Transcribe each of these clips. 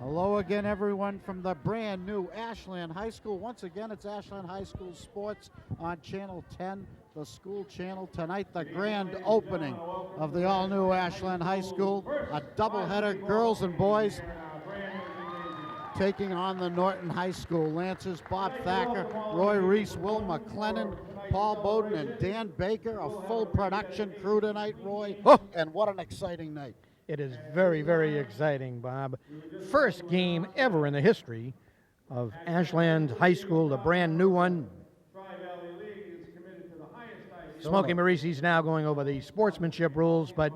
Hello again, everyone, from the brand new Ashland High School. Once again, it's Ashland High School Sports on Channel 10, the school channel. Tonight, the grand opening of the all-new Ashland High School. A doubleheader, girls and boys, taking on the Norton High School Lancers. Bob Thacker, Roy Reese, Will McLennan, Paul Bowden, and Dan Baker. A full production crew tonight, Roy. Oh, and what an exciting night. It is very, very exciting, Bob. First game ever in the history of Ashland High School, the brand new one. Smokey Maurice's now going over the sportsmanship rules, but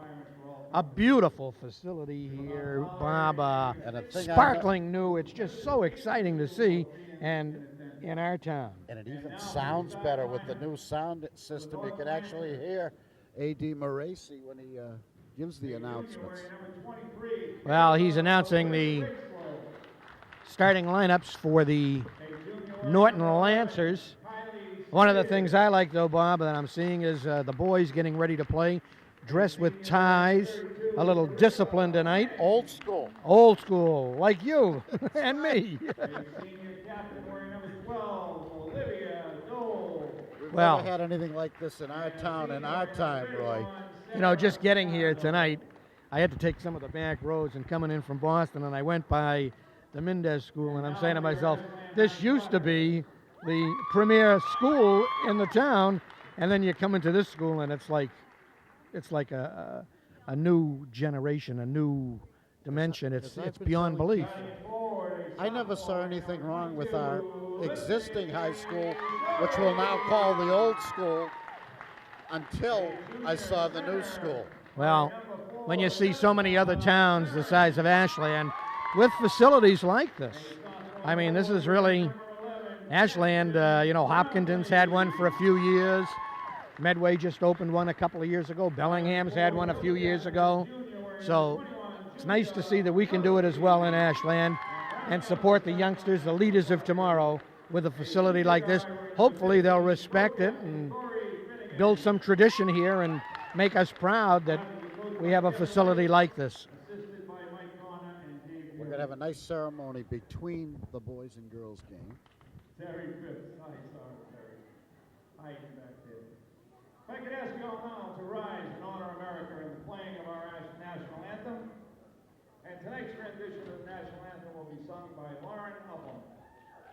a beautiful facility here, Bob. Sparkling new. It's just so exciting to see, and in our town. And it even sounds better with the new sound system. You can actually hear A.D. Maurice when he gives the announcements. Well, he's announcing the starting lineups for the Norton Lancers. One of the things I like, though, Bob, that I'm seeing is the boys getting ready to play, dressed with ties, a little discipline tonight. Old school. Old school, like you and me. We've never had anything like this in our town in our time, Roy. You know, just getting here tonight, I had to take some of the back roads and coming in from Boston, and I went by the Mendez School, and I'm saying to myself, this used to be the premier school in the town, and then you come into this school, and it's like a new generation, a new dimension. It's beyond belief. I never saw anything wrong with our existing high school, which we'll now call the old school, until I saw the new school. Well, when you see so many other towns the size of Ashland with facilities like this, I mean, this is really Ashland. Hopkinton's had one for a few years. Medway just opened one a couple of years ago. Bellingham's had one a few years ago. So it's nice to see that we can do it as well in Ashland and support the youngsters, the leaders of tomorrow, with a facility like this. Hopefully they'll respect it and build some tradition here and make us proud that we have a facility like this. We're going to have a nice ceremony between the boys and girls game. Terry Phipps. Hi, sorry, Terry. Hi, back there. If I could ask you all now to rise and honor America in the playing of our national anthem. And tonight's rendition of the national anthem will be sung by Lauren Upham.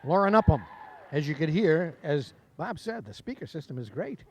Lauren Upham, as you could hear, as Bob said, the speaker system is great.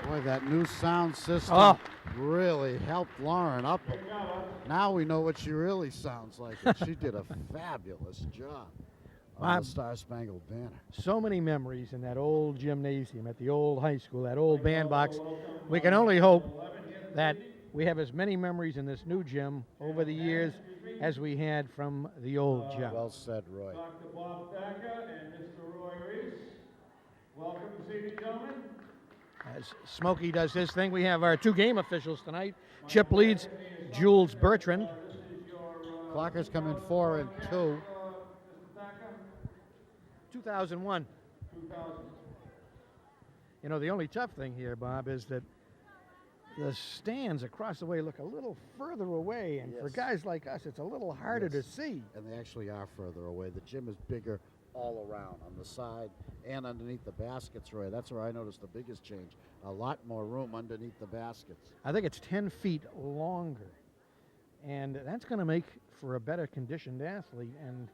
Boy, that new sound system really helped Lauren up. Now we know what she really sounds like, and she did a fabulous job on the Star Spangled Banner. So many memories in that old gymnasium at the old high school, that old bandbox. We can only hope that we have as many memories in this new gym over the years as we had from the old gym. Well said, Roy. Dr. Bob Thacker and Mr. Roy Reese. Welcome this evening, gentlemen. As Smokey does his thing, we have our two game officials tonight. Chip leads Jules Bertrand. Clockers come in 4 and 2. 2001. 2000. You know, the only tough thing here, Bob, is that the stands across the way look a little further away, and for Yes. guys like us, it's a little harder to see. And they actually are further away. The gym is bigger all around, on the side and underneath the baskets, Roy. That's where I noticed the biggest change. A lot more room underneath the baskets. I think it's 10 feet longer, and that's going to make for a better conditioned athlete, and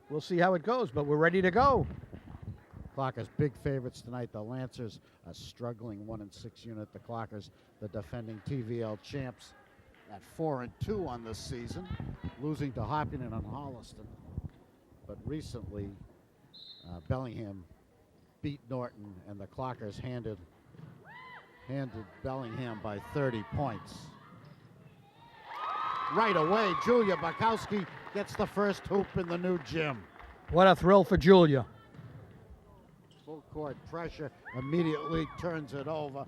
we'll see how it goes, but we're ready to go. Clockers big favorites tonight. The Lancers a struggling 1-6 unit. The Clockers, the defending TVL champs, at 4-2 on this season, losing to Hopkinton and Holliston. But recently, Bellingham beat Norton, and the Clockers handed Bellingham by 30 points. Right away, Julia Bukowski gets the first hoop in the new gym. What a thrill for Julia. Full court pressure, immediately turns it over.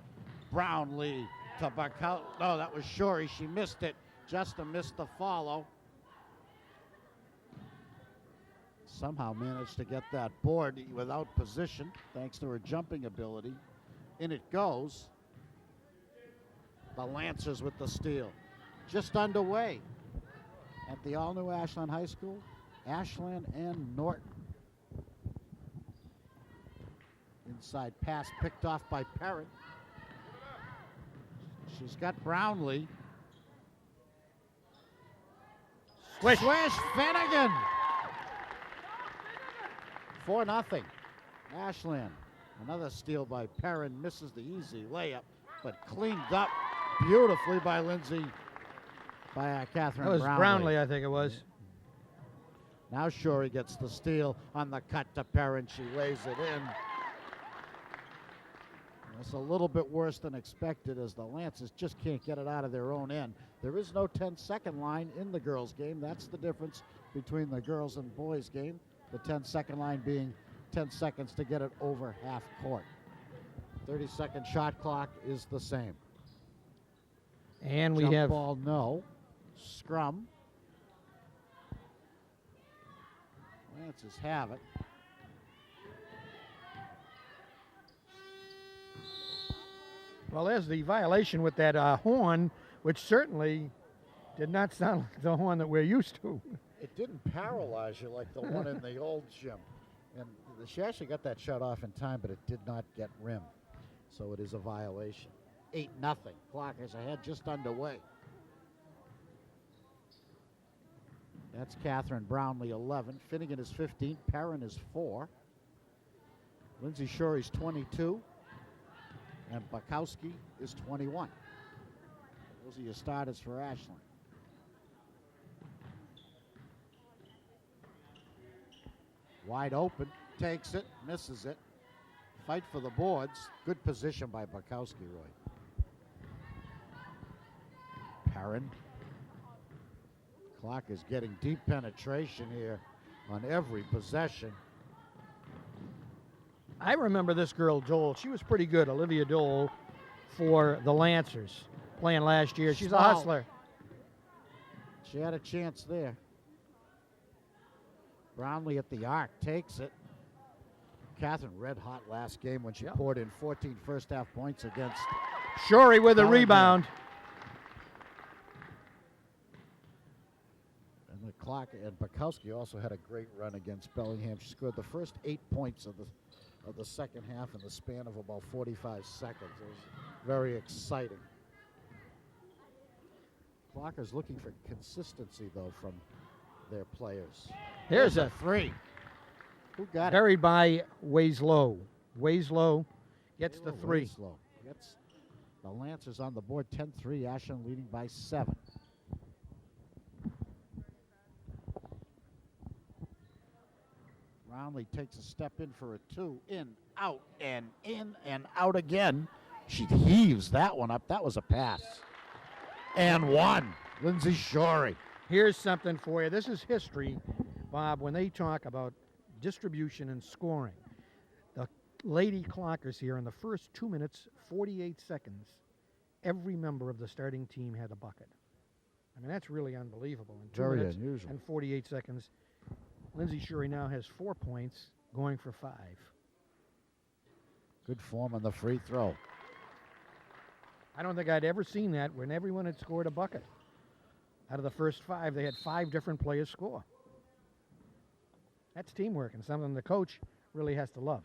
Brownlee to Bukowski. No, that was Shorey. She missed it. Justin missed the follow. Somehow managed to get that board without position, thanks to her jumping ability. In it goes. The Lancers with the steal. Just underway at the all-new Ashland High School, Ashland and Norton. Inside pass picked off by Perrin. She's got Brownlee. Swish. Swish Finnegan. 4-0. Ashland. Another steal by Perrin. Misses the easy layup, but cleaned up beautifully by Lindsay. By Catherine That was Brownlee, I think it was. Now Shorey gets the steal on the cut to Perrin. She lays it in. It's a little bit worse than expected, as the Lancers just can't get it out of their own end. There is no 10-second line in the girls' game. That's the difference between the girls and boys' game. The 10-second line being 10 seconds to get it over half court. 30-second shot clock is the same. And we Jump have ball, no. Scrum. Lancers have it. Well, there's the violation with that horn, which certainly did not sound like the horn that we're used to. It didn't paralyze you like the one in the old gym. And she actually got that shut off in time, but it did not get rimmed. So it is a violation. 8-0. Clockers ahead, just underway. That's Catherine Brownlee, 11. Finnegan is 15. Perrin is 4. Lindsay Shorey's 22. And Bukowski is 21. Those are your starters for Ashland. Wide open, takes it, misses it. Fight for the boards. Good position by Bukowski, Roy. Perrin. Clock is getting deep penetration here on every possession. I remember this girl, Dole. She was pretty good, Olivia Dole, for the Lancers, playing last year. She's a Small. hustler. She had a chance there. Brownlee at the arc, takes it. Catherine red hot last game when she poured in 14 first half points against Shorey with a Bellingham. rebound. And the clock, and Bukowski also had a great run against Bellingham. She scored the first 8 points of the second half in the span of about 45 seconds. It was very exciting. Clockers looking for consistency, though, from their players. Here's a three. Who got buried by Wieslow. Wieslow gets the three. Winslow gets the Lancers on the board, 10-3. Ashland leading by 7. Brownlee takes a step in for a 2. In, out, and in, and out again. She heaves that one up. That was a pass. And one. Lindsay Shorey. Here's something for you. This is history, Bob, when they talk about distribution and scoring. The Lady Clockers here in the first 2 minutes, 48 seconds, every member of the starting team had a bucket. I mean, that's really unbelievable. In 2 Very minutes unusual. and 48 seconds. Lindsay Shorey now has 4 points. going for 5. Good form on the free throw. I don't think I'd ever seen that when everyone had scored a bucket. Out of the first 5, they had 5 different players score. That's teamwork and something the coach really has to love.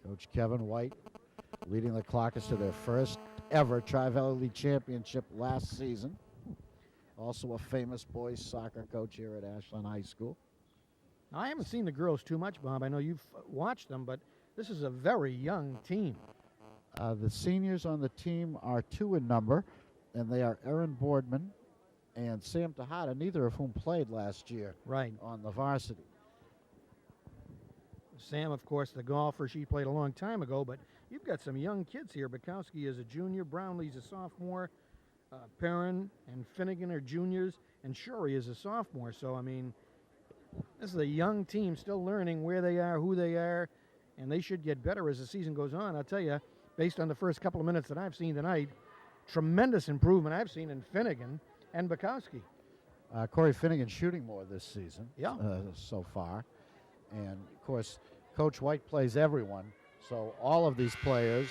Coach Kevin White leading the Clockers to their first ever Tri-Valley League championship last season. Also a famous boys soccer coach here at Ashland High School. Now, I haven't seen the girls too much, Bob. I know you've watched them, but this is a very young team. The seniors on the team are 2 in number, and they are Erin Boardman and Sam Tejada, neither of whom played last year on the varsity. Sam, of course, the golfer, she played a long time ago, but you've got some young kids here. Bukowski is a junior, Brownlee's a sophomore, Perrin and Finnegan are juniors, and Shorey is a sophomore. So, I mean, this is a young team still learning where they are, who they are, and they should get better as the season goes on. I'll tell you, based on the first couple of minutes that I've seen tonight, tremendous improvement I've seen in Finnegan and Bukowski. Corey Finnegan shooting more this season so far. And, of course, Coach White plays everyone. So all of these players,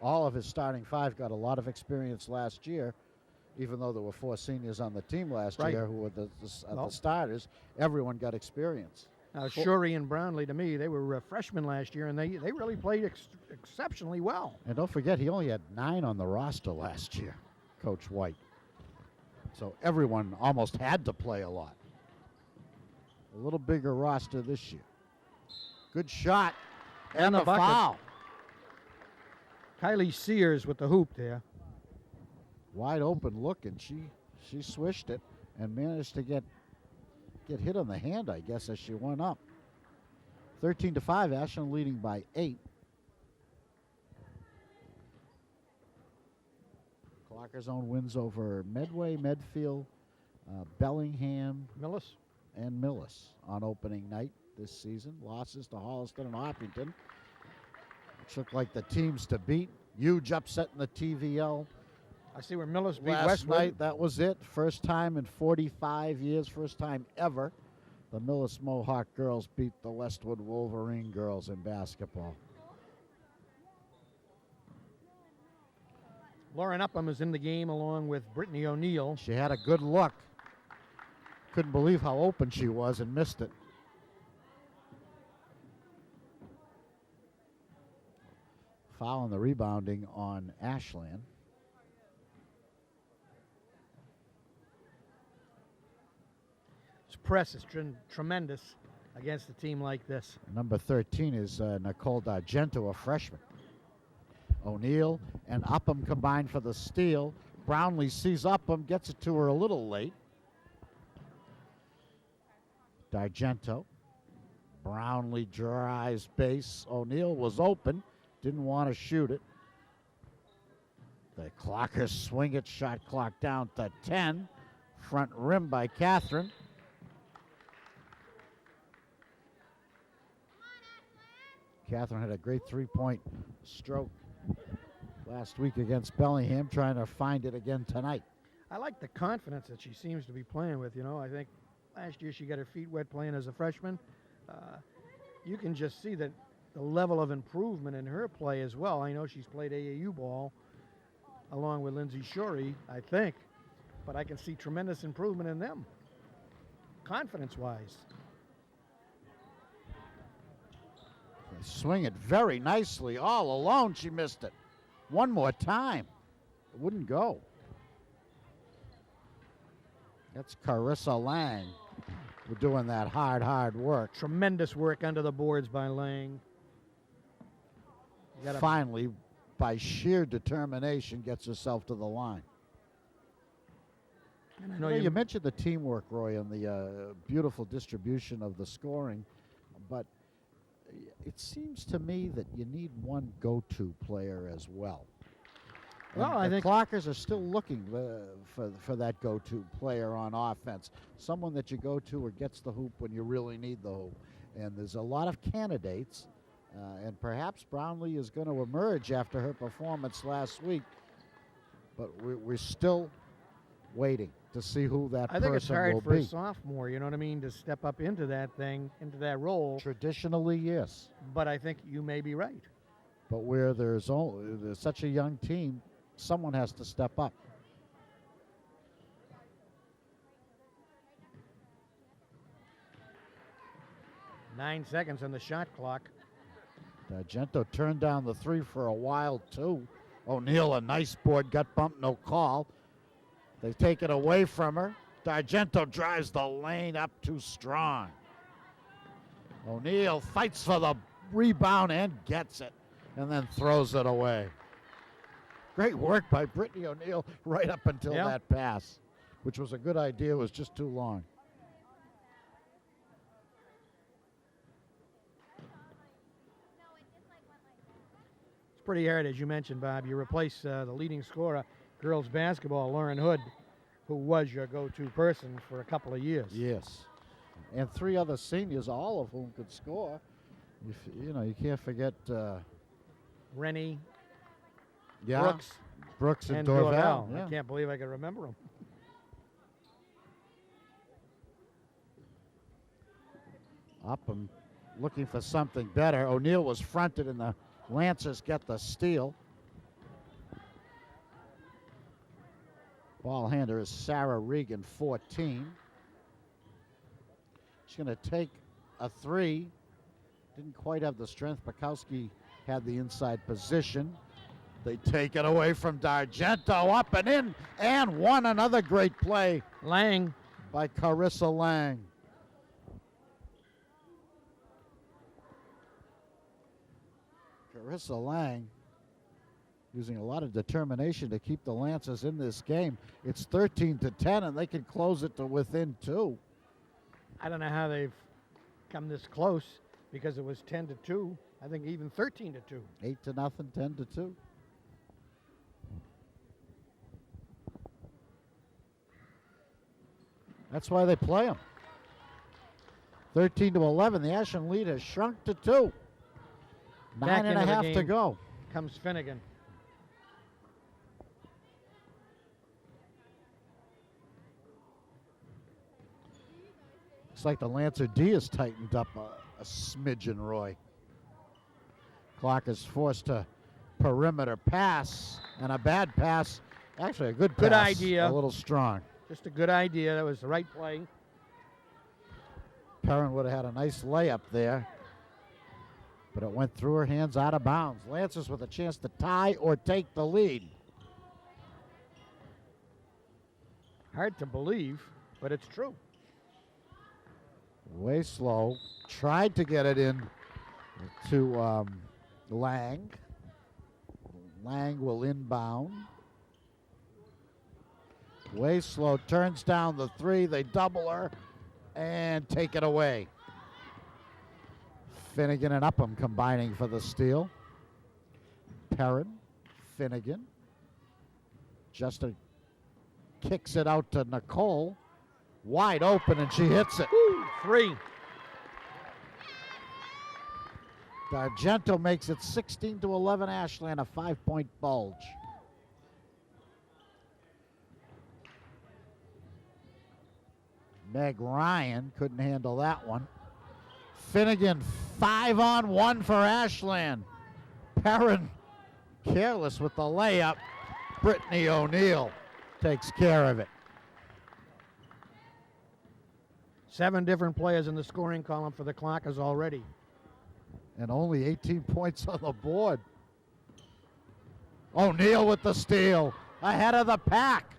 all of his starting 5 got a lot of experience last year, even though there were 4 seniors on the team last year who were the starters. Everyone got experience. Shorey and Brownlee, to me, they were freshmen last year, and they really played exceptionally well. And don't forget, he only had 9 on the roster last year, Coach White. So everyone almost had to play a lot. A little bigger roster this year. Good shot and a foul. Kylie Sears with the hoop there. Wide open look, and she swished it and managed to get hit on the hand, I guess, as she went up. 13-5, Ashland leading by 8. Clockers' own wins over Medway, Medfield, Bellingham, Millis, and Millis on opening night this season. Losses to Holliston and Hopkinton, which look like the teams to beat. Huge upset in the TVL. I see where Millis beat Last Westwood. night, that was it. First time in 45 years, first time ever, the Millis Mohawk girls beat the Westwood Wolverine girls in basketball. Lauren Upham is in the game along with Brittany O'Neill. She had a good look. Couldn't believe how open she was and missed it. Foul on the rebounding on Ashland. This press is tremendous against a team like this. Number 13 is Nicole D'Argento, a freshman. O'Neill and Upham combined for the steal. Brownlee sees Upham, gets it to her a little late. D'Argento. Brownlee drives base. O'Neill was open, didn't want to shoot it. The Clockers swing it, shot clock down to 10. Front rim by Catherine. Catherine had a great 3-point stroke last week against Bellingham, trying to find it again tonight. I like the confidence that she seems to be playing with. You know, I think last year she got her feet wet playing as a freshman. You can just see that the level of improvement in her play as well. I know she's played AAU ball along with Lindsay Shorey, I think, but I can see tremendous improvement in them, confidence-wise. They swing it very nicely, all alone. She missed it. One more time. It wouldn't go. That's Carissa Lang. We're doing that hard work. Tremendous work under the boards by Lang. Finally, by sheer determination, gets herself to the line. And I know you mentioned the teamwork, Roy, and the beautiful distribution of the scoring, but it seems to me that you need one go-to player as well. Well, and I the think Clockers are still looking for that go-to player on offense, someone that you go to or gets the hoop when you really need the hoop. And there's a lot of candidates, and perhaps Brownlee is going to emerge after her performance last week. But we're still waiting to see who that I think it's person hard will for a be. sophomore, you know what I mean, to step up into that thing, into that role. Traditionally, yes. But I think you may be right. But where there's such a young team, someone has to step up. Nine seconds on the shot clock. D'Argento turned down the three for a while, too. O'Neal, a nice board, got bumped, no call. They take it away from her. D'Argento drives the lane up too strong. O'Neal fights for the rebound and gets it, and then throws it away. Great work by Brittany O'Neal right up until that pass, which was a good idea. It was just too long. It's pretty hard, as you mentioned, Bob. You replace the leading scorer, girls basketball, Lauren Hood, who was your go-to person for a couple of years. Yes. And three other seniors, all of whom could score. You can't forget Rennie, Brooks and Dorval. Yeah. I can't believe I can remember them. Upham looking for something better. O'Neal was fronted, and the Lancers get the steal. Ball handler is Sarah Regan, 14. She's going to take a three. Didn't quite have the strength. Bukowski had the inside position. They take it away from D'Argento, up and in, and one. Another great play. Lang. By Carissa Lang. Carissa Lang using a lot of determination to keep the Lancers in this game. It's 13-10, and they can close it to within 2. I don't know how they've come this close because it was 10-2. I think even 13-2. 8-0, 10-2. That's why they play them. 13-11. The Ashland lead has shrunk to 2. Back 9.5 to go. Comes Finnegan. Looks like the Lancer D has tightened up a smidgen, Roy. Clock is forced to perimeter pass, and a bad pass. Actually, a good pass. Good idea. A little strong. Just a good idea. That was the right play. Perrin would have had a nice layup there, but it went through her hands out of bounds. Lancers with a chance to tie or take the lead. Hard to believe, but it's true. Way slow. Tried to get it in to Lang. Lang will inbound. Way slow. Turns down the three. They double her and take it away. Finnegan and Upham combining for the steal. Perrin, Finnegan. Justin kicks it out to Nicole. Wide open, and she hits it. Woo, 3. D'Argento makes it 16-11 Ashland, a 5-point bulge. Meg Ryan couldn't handle that one. Finnegan, 5-on-1 for Ashland. Perrin careless with the layup. Brittany O'Neal takes care of it. 7 different players in the scoring column for the Clockers already. And only 18 points on the board. O'Neal with the steal. Ahead of the pack.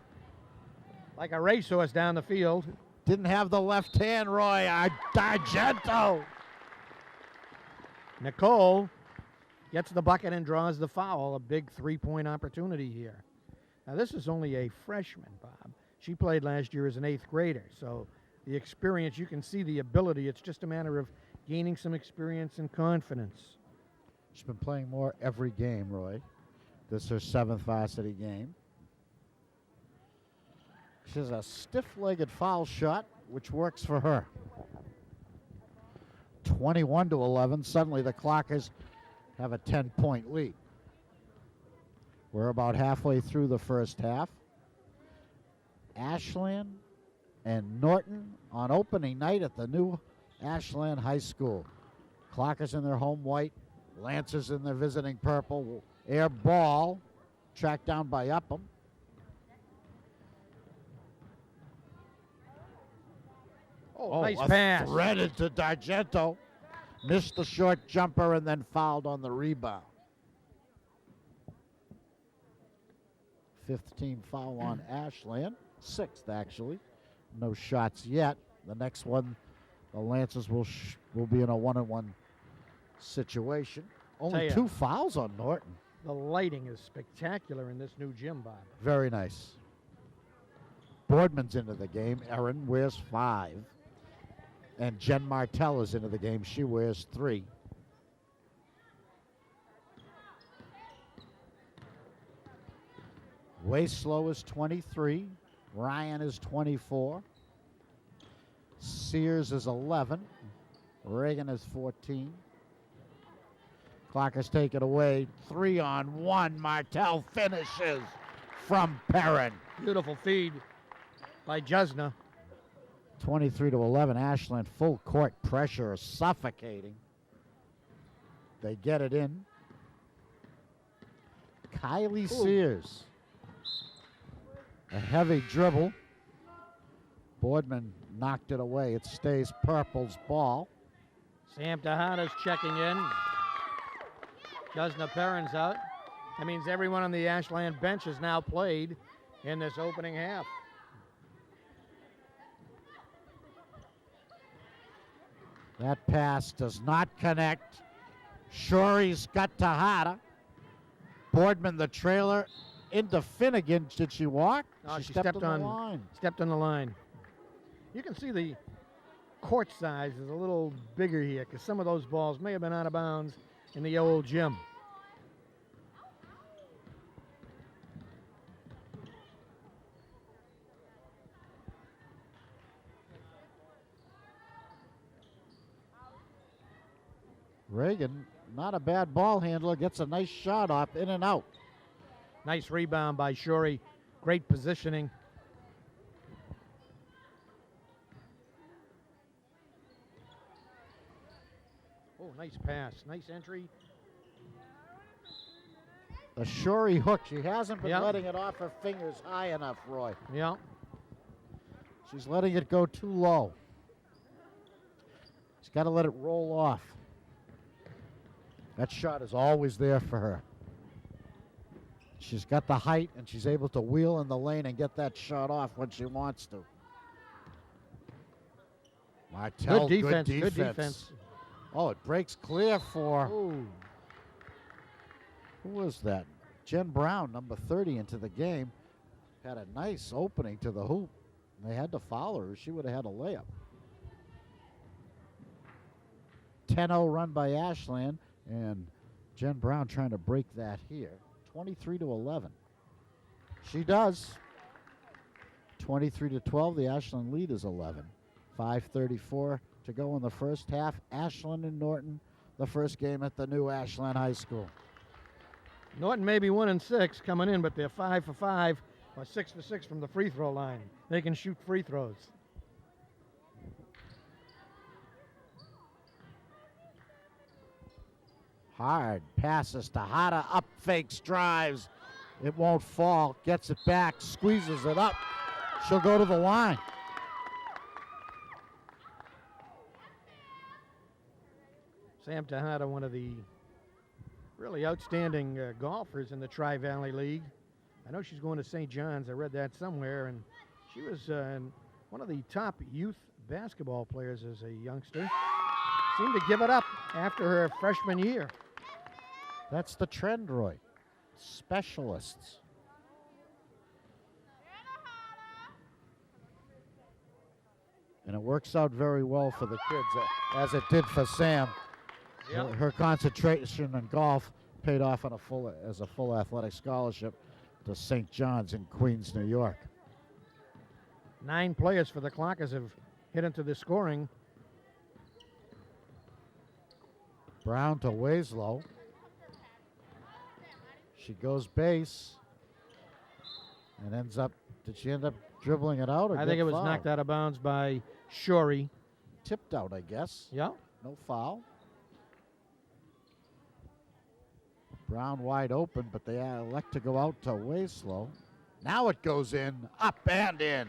Like a racehorse down the field. Didn't have the left hand, Roy. D'Argento. Nicole gets the bucket and draws the foul. A big 3-point opportunity here. Now, this is only a freshman, Bob. She played last year as an 8th grader. So the experience, you can see the ability. It's just a matter of gaining some experience and confidence. She's been playing more every game, Roy. This is her 7th varsity game. She has a stiff-legged foul shot, which works for her. 21-11. Suddenly the Clockers have a 10-point lead. We're about halfway through the first half. Ashland and Norton on opening night at the new Ashland High School. Clockers in their home white, Lancers in their visiting purple. Air ball, tracked down by Upham. Oh, nice pass. Threaded to D'Argento. Missed the short jumper and then fouled on the rebound. 5th team foul on Ashland. 6th, actually. No shots yet. The next one, the Lancers will be in a 1-on-1 situation. Only 2 fouls on Norton. The lighting is spectacular in this new gym, Bob. Very nice. Boardman's into the game. Erin wears 5. And Jen Martell is into the game. She wears 3. Wayslow is 23. Ryan is 24. Sears is 11. Reagan is 14. Clockers take it away. 3-on-1. Martell finishes from Perrin. Beautiful feed by Jusna. 23-11. Ashland full court pressure, suffocating. They get it in. Kylie Sears. A heavy dribble. Boardman knocked it away. It stays Purple's ball. Sam Tejada's checking in. Jusna Perrin's out. That means everyone on the Ashland bench has now played in this opening half. That pass does not connect. Shorey's got Tejada. Boardman, the trailer, into Finnegan. Did she walk? Oh, she stepped on the line. Stepped on the line. You can see the court size is a little bigger here because some of those balls may have been out of bounds in the old gym. Reagan, not a bad ball handler, gets a nice shot off, in and out. Nice rebound by Shorey. Great positioning. Oh, nice pass. Nice entry. A Shorey hook. She hasn't been letting it off her fingers high enough, Roy. Yeah. She's letting it go too low. She's got to let it roll off. That shot is always there for her. She's got the height, and she's able to wheel in the lane and get that shot off when she wants to. Martell, good defense. Good defense. Oh, it breaks clear for... Ooh. Who was that? Jen Brown, number 30, into the game. Had a nice opening to the hoop. They had to foul her. She would have had a layup. 10-0 run by Ashland, and Jen Brown trying to break that here. 23-11. She does. 23-12. The Ashland lead is 11. 5:34 to go in the first half. Ashland and Norton, the first game at the new Ashland High School. Norton may be 1-6 coming in, but they're 5 for 5 or 6 for 6 from the free throw line. They can shoot free throws. Hard passes to Hada, up fakes, drives. It won't fall, gets it back, squeezes it up. She'll go to the line. Sam Tejada, one of the really outstanding golfers in the Tri-Valley League. I know she's going to St. John's. I read that somewhere, and she was one of the top youth basketball players as a youngster. Seemed to give it up after her freshman year. That's the trend, Roy. Specialists. And it works out very well for the kids, as it did for Sam. Yep. Her concentration in golf paid off on as a full athletic scholarship to St. John's in Queens, New York. 9 players for the Clockers have hit into the scoring. Brown to Wayslow. She goes base and ends up, did she end up dribbling it out. I think it was knocked out of bounds by Shorey. Tipped out, I guess. Yeah. No foul. Brown wide open, but they elect to go out to Wieslow. Now it goes in, up and in.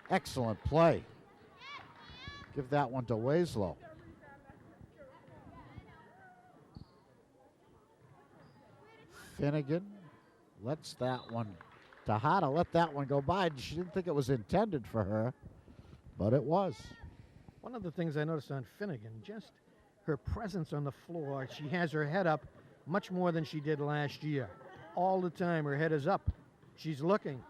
Excellent play. Give that one to Wieslow. Finnegan lets that one. Tejada let that one go by. She didn't think it was intended for her, but it was. One of the things I noticed on Finnegan, just her presence on the floor. She has her head up much more than she did last year. All the time, her head is up. She's looking.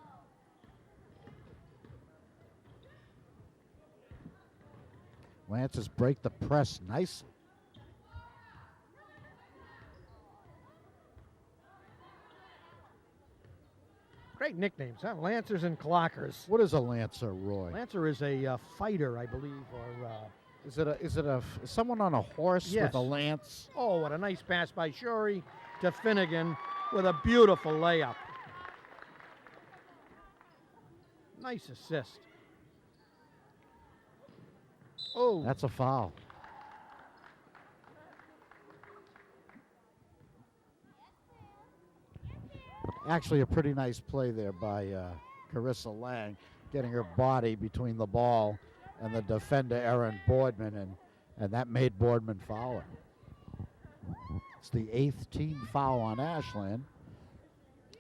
Lancers break the press nicely. Great nicknames, huh? Lancers and Clockers. What is a Lancer, Roy? Lancer is a fighter, I believe, or Is it someone on a horse Yes. with a lance? oh, what a nice pass by Shorey to Finnegan with a beautiful layup. Nice assist. Oh, That's a foul. Actually, a pretty nice play there by Carissa Lang, getting her body between the ball and the defender, Erin Boardman, and that made Boardman foul her. It's the 8th team foul on Ashland.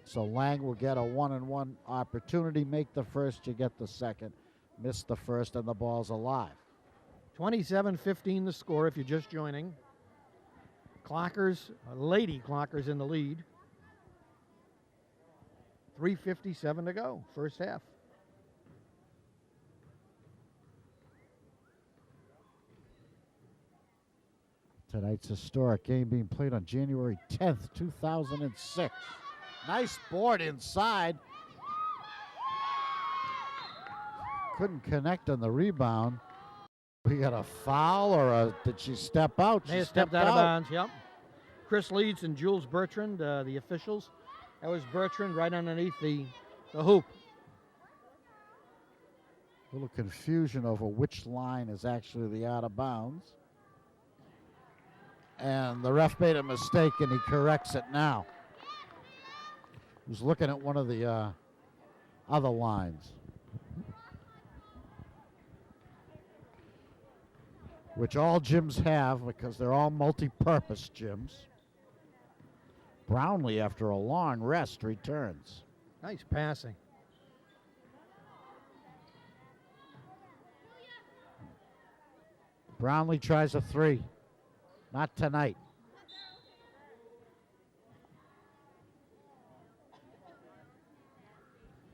So Lang will get a 1-and-1 opportunity. Make the first, you get the second. Miss the first, and the ball's alive. 27-15 the score if you're just joining. Clockers, Lady Clockers in the lead. 3:57 to go, first half. Tonight's historic game being played on January 10th, 2006. Nice board inside. Couldn't connect on the rebound. We got a foul, or did she step out? They stepped out of bounds, yep. Chris Leeds and Jules Bertrand, the officials. That was Bertrand right underneath the hoop. A little confusion over which line is actually the out of bounds. And the ref made a mistake, and he corrects it now. He was looking at one of the other lines, which all gyms have because they're all multi-purpose gyms. Brownlee, after a long rest, returns. Nice passing. Brownlee tries a three. Not tonight.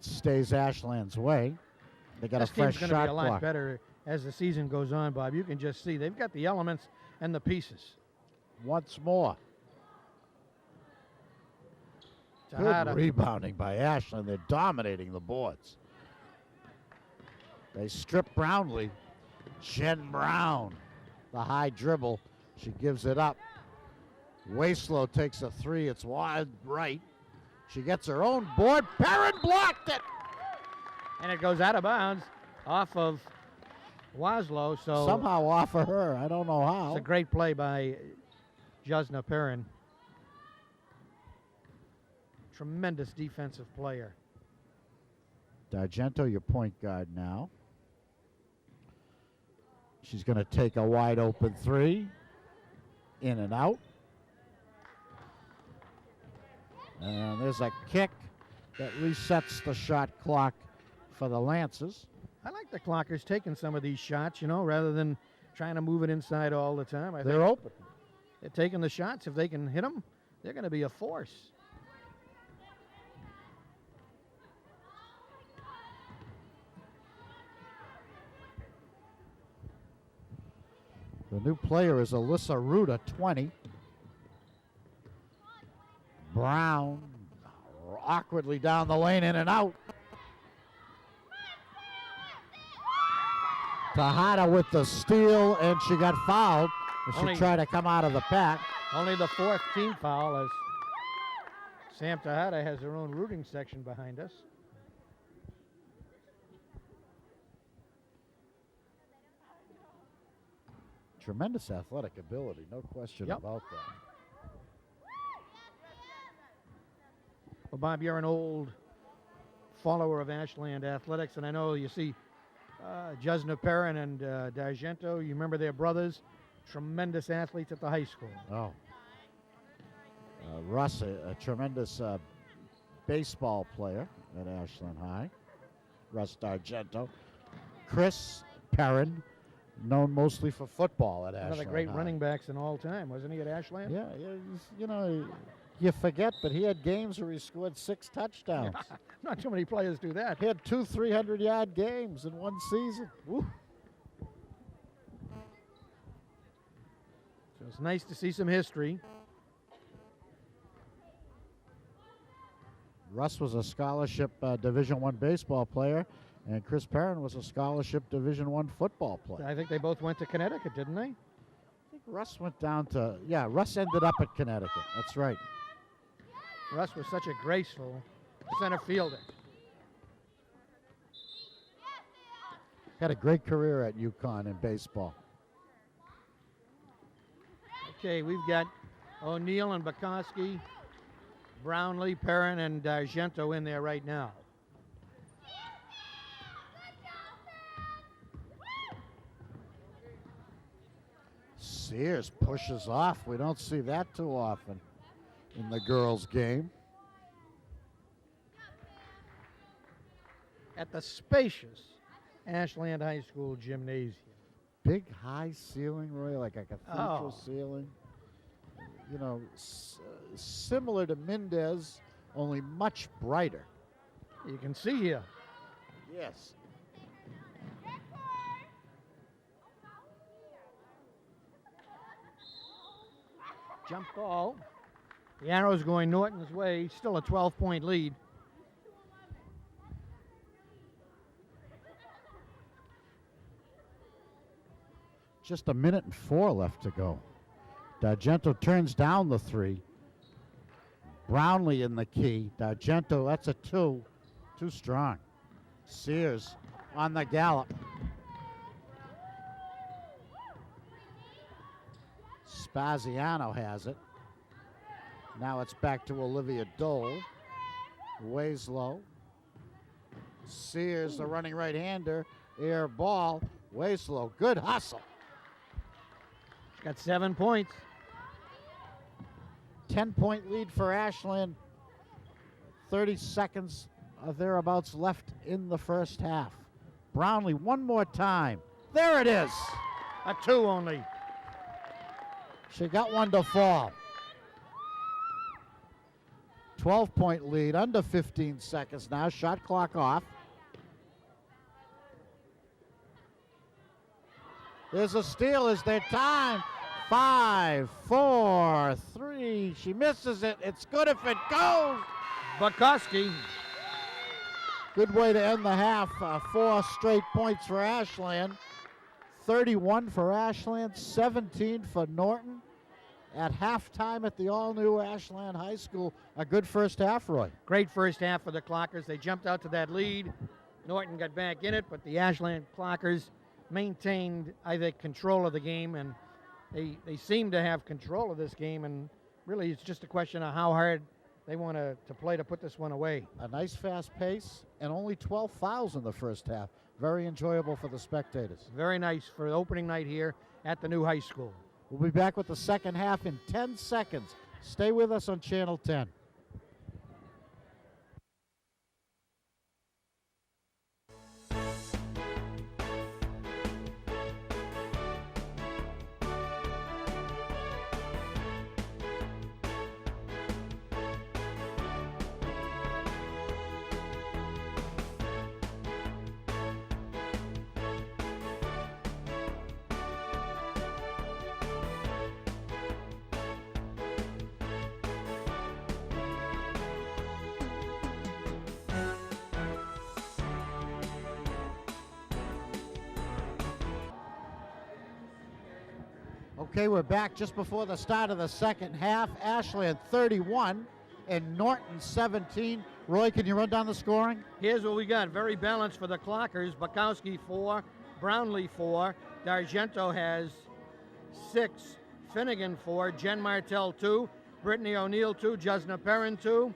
Stays Ashland's way. They got This a fresh team's going to be shot a lot clock. better as the season goes on, Bob. You can just see they've got the elements and the pieces. Once more. Tejada. Good rebounding by Ashland. They're dominating the boards. They strip Brownlee. Jen Brown, the high dribble. She gives it up. Wieslow takes a three. It's wide right. She gets her own board. Perrin blocked it. And it goes out of bounds off of Wieslow. So Somehow off of her. I don't know how. it's a great play by Jasna Perrin. Tremendous defensive player. D'Argento, your point guard now. She's going to take a wide open three. In and out. And there's a kick that resets the shot clock for the Lancers. I like the Clockers taking some of these shots, rather than trying to move it inside all the time. I They're think open. they're taking the shots. If they can hit them, they're going to be a force. The new player is Alyssa Ruda, 20. Brown awkwardly down the lane, in and out. Tejada with the steal, and she got fouled. She tried to come out of the pack. Only the fourth team foul as Sam Tejada has her own rooting section behind us. Tremendous athletic ability, no question about that. Well, Bob, you're an old follower of Ashland athletics, and I know you see Jesna Perrin and D'Argento. You remember their brothers, tremendous athletes at the high school. Oh. Russ, a tremendous baseball player at Ashland High. Russ D'Argento. Chris Perrin, known mostly for football at Ashland. One of the great High. running backs in all time, wasn't he, at Ashland? Yeah, you know, you forget, but he had games where he scored 6 touchdowns. Not too many players do that. He had 2 300-yard games in one season. Woo. So it's nice to see some history. Russ was a scholarship Division I baseball player, and Chris Perrin was a scholarship Division I football player. I think they both went to Connecticut, didn't they? I think Russ went down to, Russ ended up at Connecticut. That's right. Russ was such a graceful center fielder. Had a great career at UConn in baseball. Okay, we've got O'Neill and Bukowski, Brownlee, Perrin, and D'Argento in there right now. Sears pushes off. We don't see that too often in the girls' game. At the spacious Ashland High School gymnasium. Big high ceiling, Roy, like a cathedral ceiling. You know, similar to Mendez, only much brighter. You can see here. Yes. Jump ball. The arrow's going Norton's way. Still a 12-point lead. Just 1:04 left to go. D'Argento turns down the 3. Brownlee in the key. D'Argento, that's a 2. Too strong. Sears on the gallop. Spaziano has it. Now it's back to Olivia Dole. Wieslow. Sears, the running right-hander. Air ball. Wieslow, good hustle. She's got 7 points. 10-point lead for Ashland. 30 seconds or thereabouts left in the first half. Brownlee one more time. There it is. A 2 only. She got one to fall. 12-point lead, under 15 seconds now. Shot clock off. There's a steal. Is there time? 5, 4, 3. She misses it. It's good if it goes. Bukowski. Good way to end the half. 4 straight points for Ashland. 31 for Ashland, 17 for Norton. At halftime at the all-new Ashland High School, a good first half, Roy. Great first half for the Clockers. They jumped out to that lead. Norton got back in it, but the Ashland Clockers maintained, I think, control of the game, and they seem to have control of this game, and really it's just a question of how hard they want to play to put this one away. A nice fast pace, and only 12 fouls in the first half. Very enjoyable for the spectators. Very nice for the opening night here at the new high school. We'll be back with the second half in 10 seconds. Stay with us on Channel 10. Okay, we're back just before the start of the second half. Ashland 31 and Norton 17. Roy, can you run down the scoring? Here's what we got. Very balanced for the Clockers. Bukowski 4, Brownlee 4. D'Argento has 6. Finnegan 4. Jen Martell 2. Brittany O'Neill 2. Jusna Perrin 2.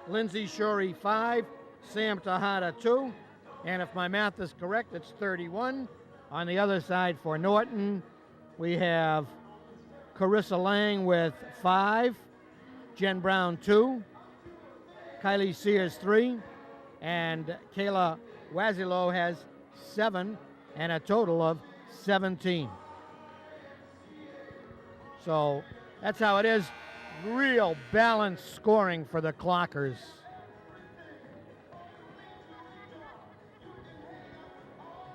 Lindsay Shorey 5. Sam Tejada 2. And if my math is correct, it's 31. On the other side for Norton, we have Carissa Lang with 5. Jen Brown 2. Kylie Sears 3. And Kayla Wazilo has 7, and a total of 17. So that's how it is. Real balanced scoring for the Clockers.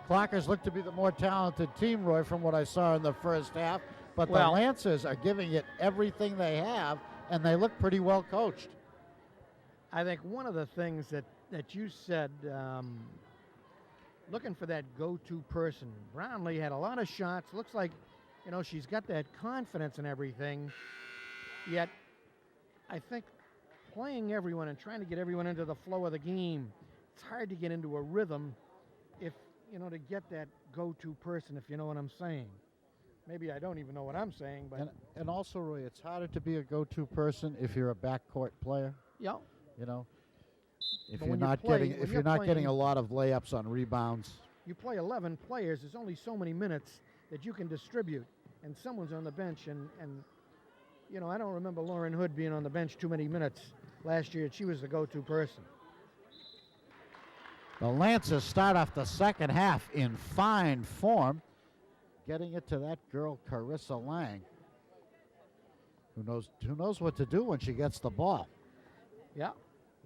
Clockers look to be the more talented team, Roy, from what I saw in the first half. But the Lancers are giving it everything they have, and they look pretty well coached. I think one of the things that you said, looking for that go-to person. Brownlee had a lot of shots. Looks like, she's got that confidence and everything. Yet, I think playing everyone and trying to get everyone into the flow of the game, it's hard to get into a rhythm if, to get that go-to person, if you know what I'm saying. Maybe I don't even know what I'm saying, but... And also, Roy, it's harder to be a go-to person if you're a backcourt player. Yeah. If you're not getting a lot of layups on rebounds. You play 11 players, there's only so many minutes that you can distribute, and someone's on the bench, and I don't remember Lauren Hood being on the bench too many minutes last year. She was the go-to person. The Lancers start off the second half in fine form, getting it to that girl Carissa Lang, who knows what to do when she gets the ball. Yeah.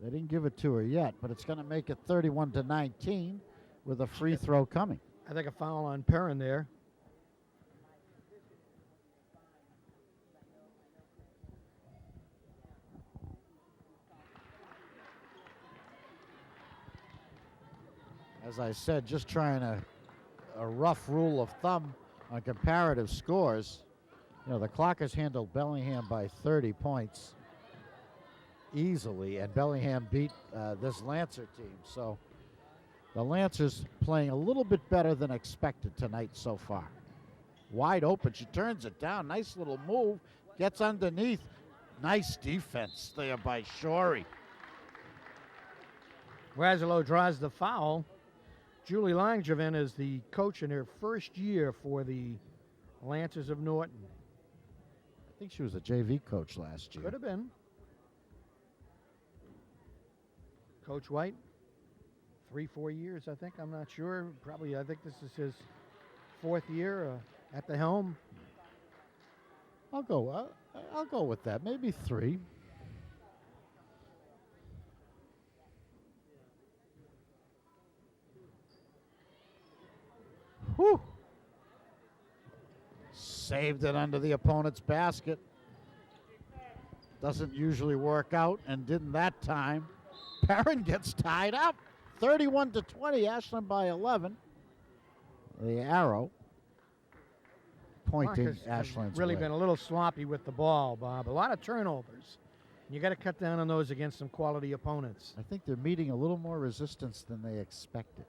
They didn't give it to her yet, but it's going to make it 31-19 with a free throw coming. I think a foul on Perrin there. As I said, just trying a rough rule of thumb on comparative scores. The Clockers handled Bellingham by 30 points easily, and Bellingham beat this Lancer team. So the Lancers playing a little bit better than expected tonight so far. Wide open, she turns it down. Nice little move, gets underneath. Nice defense there by Shorey. Wazilo draws the foul. Julie Langevin is the coach in her first year for the Lancers of Norton. I think she was a JV coach last year. Could have been. Coach White, 3-4 years, I think. I'm not sure. Probably, I think this is his 4th year at the helm. I'll go with that. Maybe 3. Whew. Saved it under the opponent's basket. Doesn't usually work out, and didn't that time. Perrin gets tied up. 31-20, Ashland by 11. The arrow pointing Ashland's really way. Been a little sloppy with the ball, Bob. A lot of turnovers. You got to cut down on those against some quality opponents. I think they're meeting a little more resistance than they expected.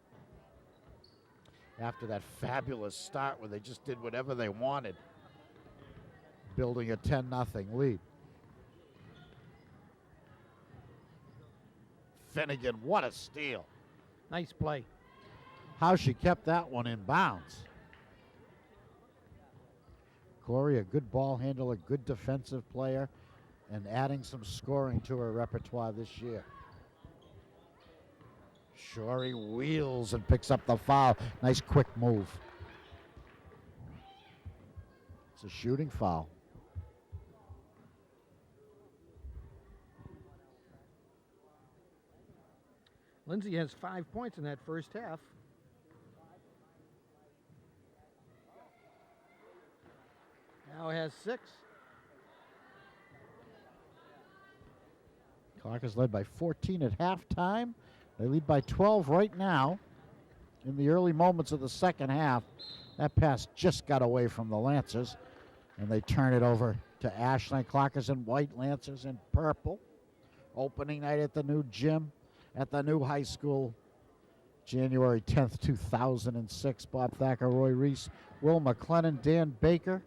After that fabulous start where they just did whatever they wanted, building a 10-0 lead. Finnegan, what a steal. Nice play. How she kept that one in bounds. Corey, a good ball handler, good defensive player, and adding some scoring to her repertoire this year. Shorey wheels and picks up the foul. Nice quick move. It's a shooting foul. Lindsay has 5 points in that first half. Now has 6. Clockers led by 14 at halftime. They lead by 12 right now. In the early moments of the second half, that pass just got away from the Lancers, and they turn it over to Ashland. Clockers in white, Lancers in purple. Opening night at the new gym at the new high school, January 10th, 2006. Bob Thacker, Roy Reese, Will McLennan, Dan Baker,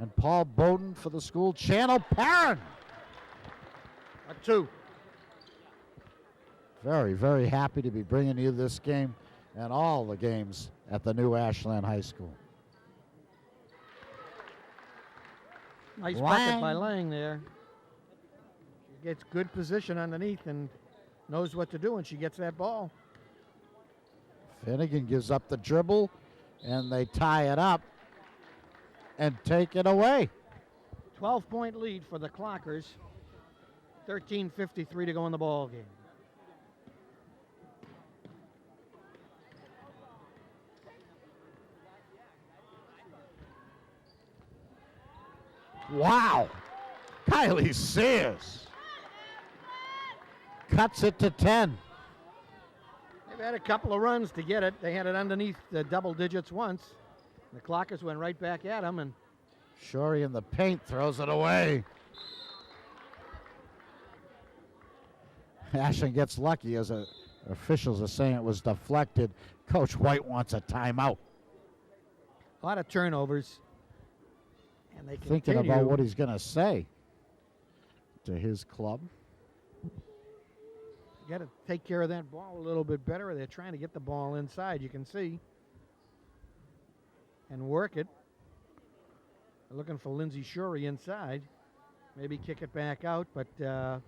And Paul Bowden for the school channel. Perrin. A 2. Very, very happy to be bringing you this game and all the games at the new Ashland High School. Nice bucket by Lang there. She gets good position underneath and knows what to do, and she gets that ball. Finnegan gives up the dribble, and they tie it up and take it away. 12-point lead for the Clockers. 13:53 to go in the ball game. Wow. Kylie Sears cuts it to 10. They've had a couple of runs to get it. They had it underneath the double digits once. The Clockers went right back at them, and Shorey in the paint throws it away. Ashland gets lucky as officials are saying it was deflected. Coach White wants a timeout. a lot of turnovers. And they Thinking continue. about what he's going to say to his club. You got to take care of that ball a little bit better. They're trying to get the ball inside, you can see, and work it. They're looking for Lindsay Shorey inside. Maybe kick it back out, but they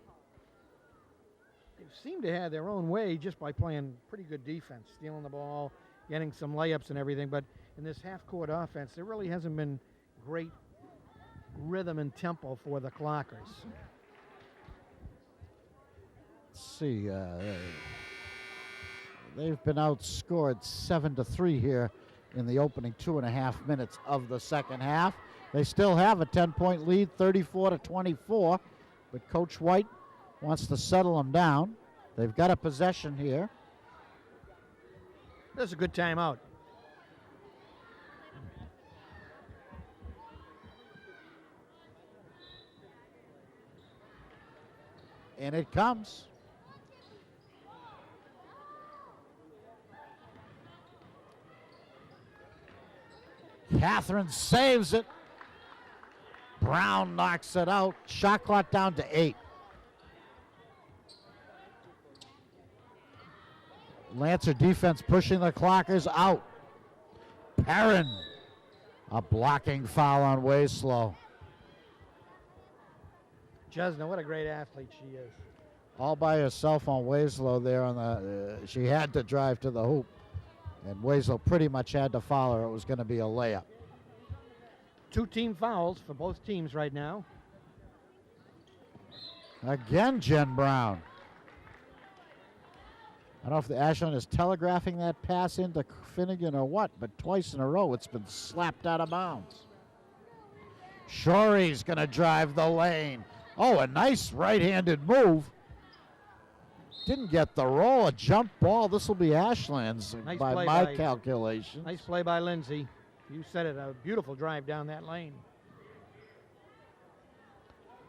seem to have their own way just by playing pretty good defense, stealing the ball, getting some layups and everything. But in this half-court offense, there really hasn't been great rhythm and tempo for the Clockers. Let's see. They've been outscored 7-3 here in the opening 2.5 minutes of the second half. They still have a 10-point lead, 34-24, but Coach White wants to settle them down. They've got a possession here. That's a good timeout. And it comes. Catherine saves it. Brown knocks it out. Shot clock down to 8. Lancer defense pushing the Clockers out. Perrin. A blocking foul on Wayslow. Jesna, what a great athlete she is. All by herself on Wayslow there on the. She had to drive to the hoop, and Wayslow pretty much had to follow her. It was going to be a layup. 2 team fouls for both teams right now. Again, Jen Brown. I don't know if the Ashland is telegraphing that pass into Finnegan or what, but twice in a row it's been slapped out of bounds. Shorey's going to drive the lane. Oh, a nice right-handed move. Didn't get the roll, a jump ball. This will be Ashland's Nice by play my by- calculations. Nice play by Lindsay. You said it, a beautiful drive down that lane.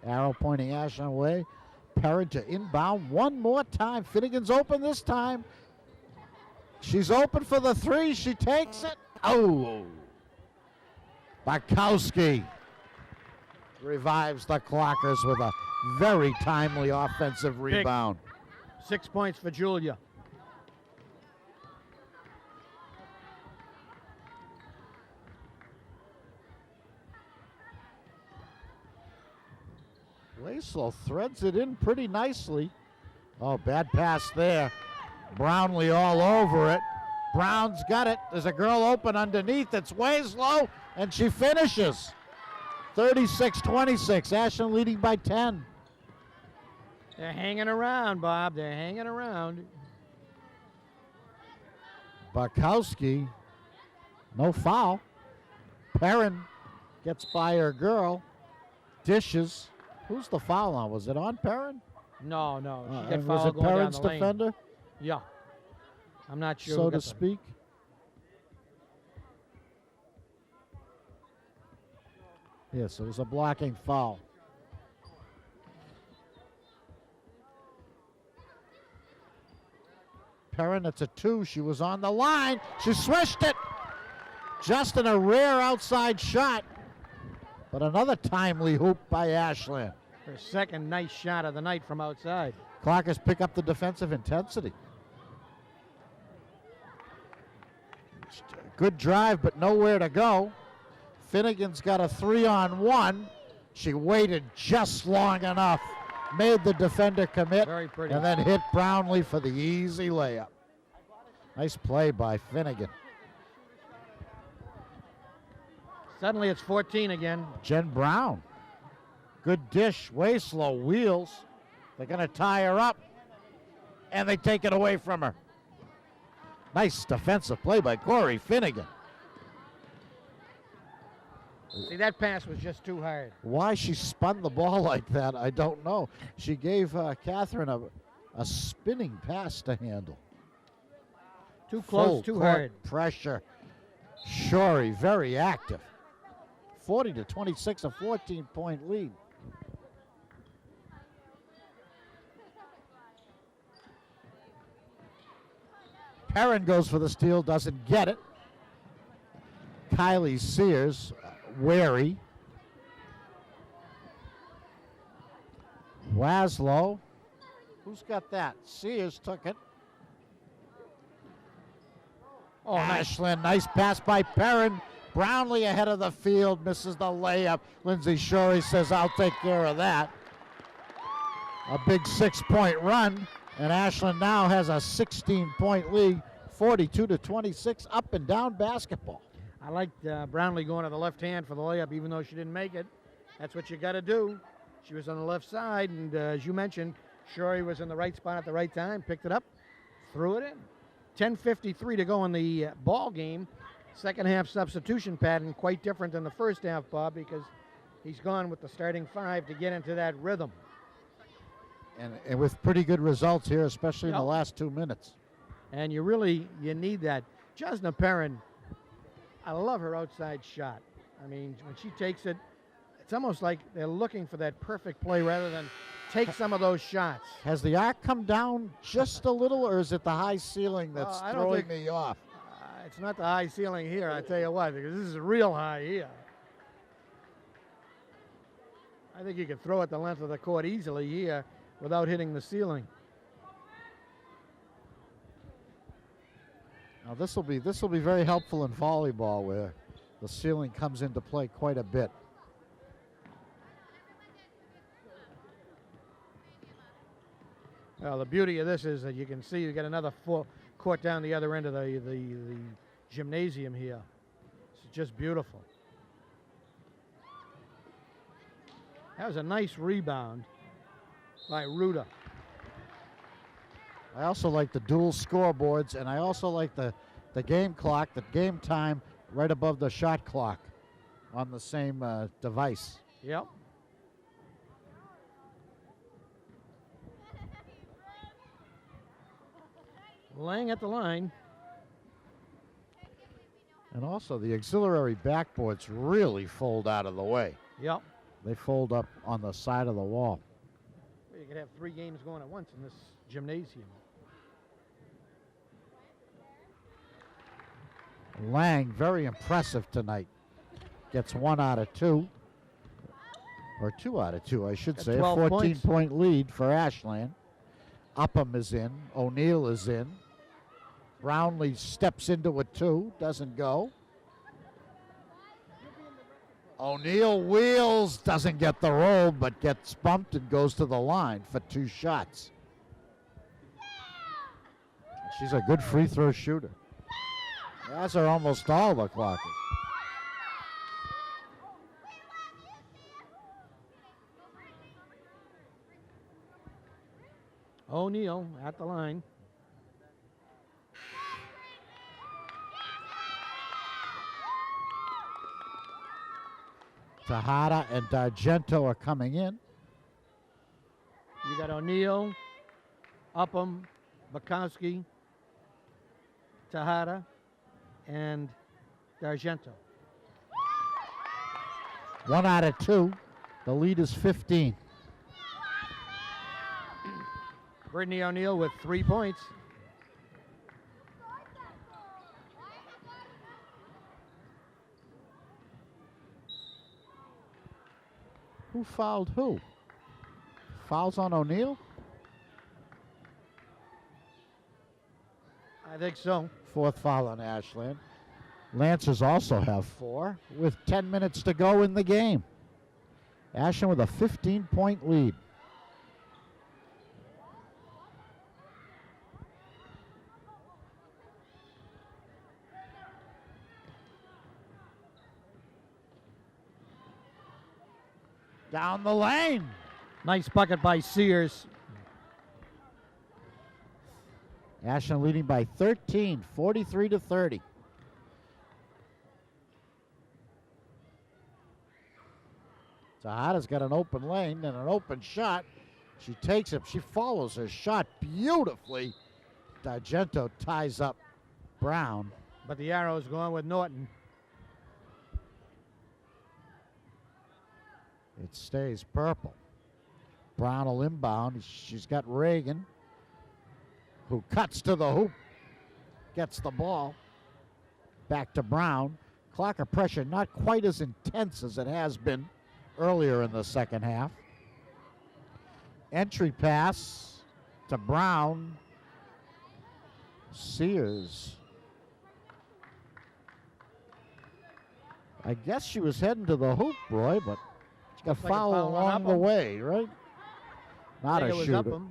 Arrow pointing Ashland way. Perrin to inbound one more time. Finnegan's open this time. She's open for the 3. She takes it. Oh. Bakowski revives the Clockers with a very timely offensive rebound. 6 points for Julia. Wayslow threads it in pretty nicely. Oh, bad pass there. Brownlee all over it. Brown's got it. There's a girl open underneath. It's Wayslow, and she finishes. 36-26. Ashland leading by 10. They're hanging around, Bob. They're hanging around. Bakowski, no foul. Perrin gets by her girl. Dishes. Who's the foul on? Was it on Perrin? No. She got And was fouled it going Perrin's down the lane. defender, Yeah. I'm not sure. so who to got the- speak? Yes, it was a blocking foul. Perrin, it's a 2. She was on the line. She swished it. Just in a rare outside shot. But another timely hoop by Ashland. Her second nice shot of the night from outside. Clockers pick up the defensive intensity. Good drive, but nowhere to go. Finnegan's got a 3-on-1. She waited just long enough, made the defender commit, Very pretty. and then hit Brownlee for the easy layup. Nice play by Finnegan. Suddenly it's 14 again. Jen Brown. Good dish, way slow, wheels. They're going to tie her up, and they take it away from her. Nice defensive play by Corey Finnegan. See, that pass was just too hard. Why she spun the ball like that, I don't know. She gave Catherine a spinning pass to handle. Too close, Full too court hard. pressure. Shorey very active. 40-26, a 14-point lead. Perrin goes for the steal, doesn't get it. Kylie Sears, wary. Waslow. Who's got that? Sears took it. Oh, nice. Ashland, nice pass by Perrin. Brownlee ahead of the field, misses the layup. Lindsay Shorey says, I'll take care of that. A big 6-point run, and Ashland now has a 16-point lead, 42-26, up and down basketball. I liked Brownlee going to the left hand for the layup, even though she didn't make it. That's what you got to do. She was on the left side, and as you mentioned, Shorey was in the right spot at the right time, picked it up, threw it in. 10:53 to go in the ball game. Second half substitution pattern quite different than the first half, Bob, because he's gone with the starting five to get into that rhythm. And with pretty good results here, especially in the Yep. last 2 minutes. And you need that. Jasna Perrin, I love her outside shot. I mean, when she takes it, it's almost like they're looking for that perfect play rather than take some of those shots. Has the arc come down just a little, or is it the high ceiling that's I don't throwing think- me off? It's not the high ceiling here, I tell you what, because this is real high here. I think you could throw it the length of the court easily here without hitting the ceiling. Now this will be very helpful in volleyball, where the ceiling comes into play quite a bit. Well, the beauty of this is that you can see you got another full court down the other end of the gymnasium here. It's just beautiful. That was a nice rebound by Ruda. I also like the dual scoreboards, and I also like the game clock, the game time right above the shot clock on the same device. Yep. Lang at the line. And also the auxiliary backboards really fold out of the way. Yep. They fold up on the side of the wall. Well, you could have 3 games going at once in this gymnasium. Lang, very impressive tonight. Gets 1 out of 2. Or 2 out of 2, I should Got say. A 12 14-point lead for Ashland. Upham is in. O'Neill is in. Brownlee steps into it too. Doesn't go. O'Neill wheels. Doesn't get the roll, but gets bumped and goes to the line for 2 shots. She's a good free throw shooter. As are almost all the Clockers. O'Neill at the line. Tejada and D'Argento are coming in. You got O'Neill, Upham, Bukowski, Tejada, and D'Argento. 1 out of 2. The lead is 15. Brittany O'Neill with 3 points. Who fouled who? Fouls on O'Neill? I think so. Fourth foul on Ashland. Lancers also have 4 with 10 minutes to go in the game. Ashland with a 15-point lead. Down the lane. Nice bucket by Sears. Ashland leading by 13, 43-30. Tejada's got an open lane and an open shot. She takes it. She follows her shot beautifully. D'Argento ties up Brown. But the arrow's going with Norton. It stays purple. Brown will inbound. She's got Reagan, who cuts to the hoop, gets the ball. Back to Brown. Clock of pressure not quite as intense as it has been earlier in the second half. Entry pass to Brown. Sears. I guess she was heading to the hoop, Roy, but she got Looks like a fouled foul on along the Upham. way, right? Not I a think it was shooter. Upham.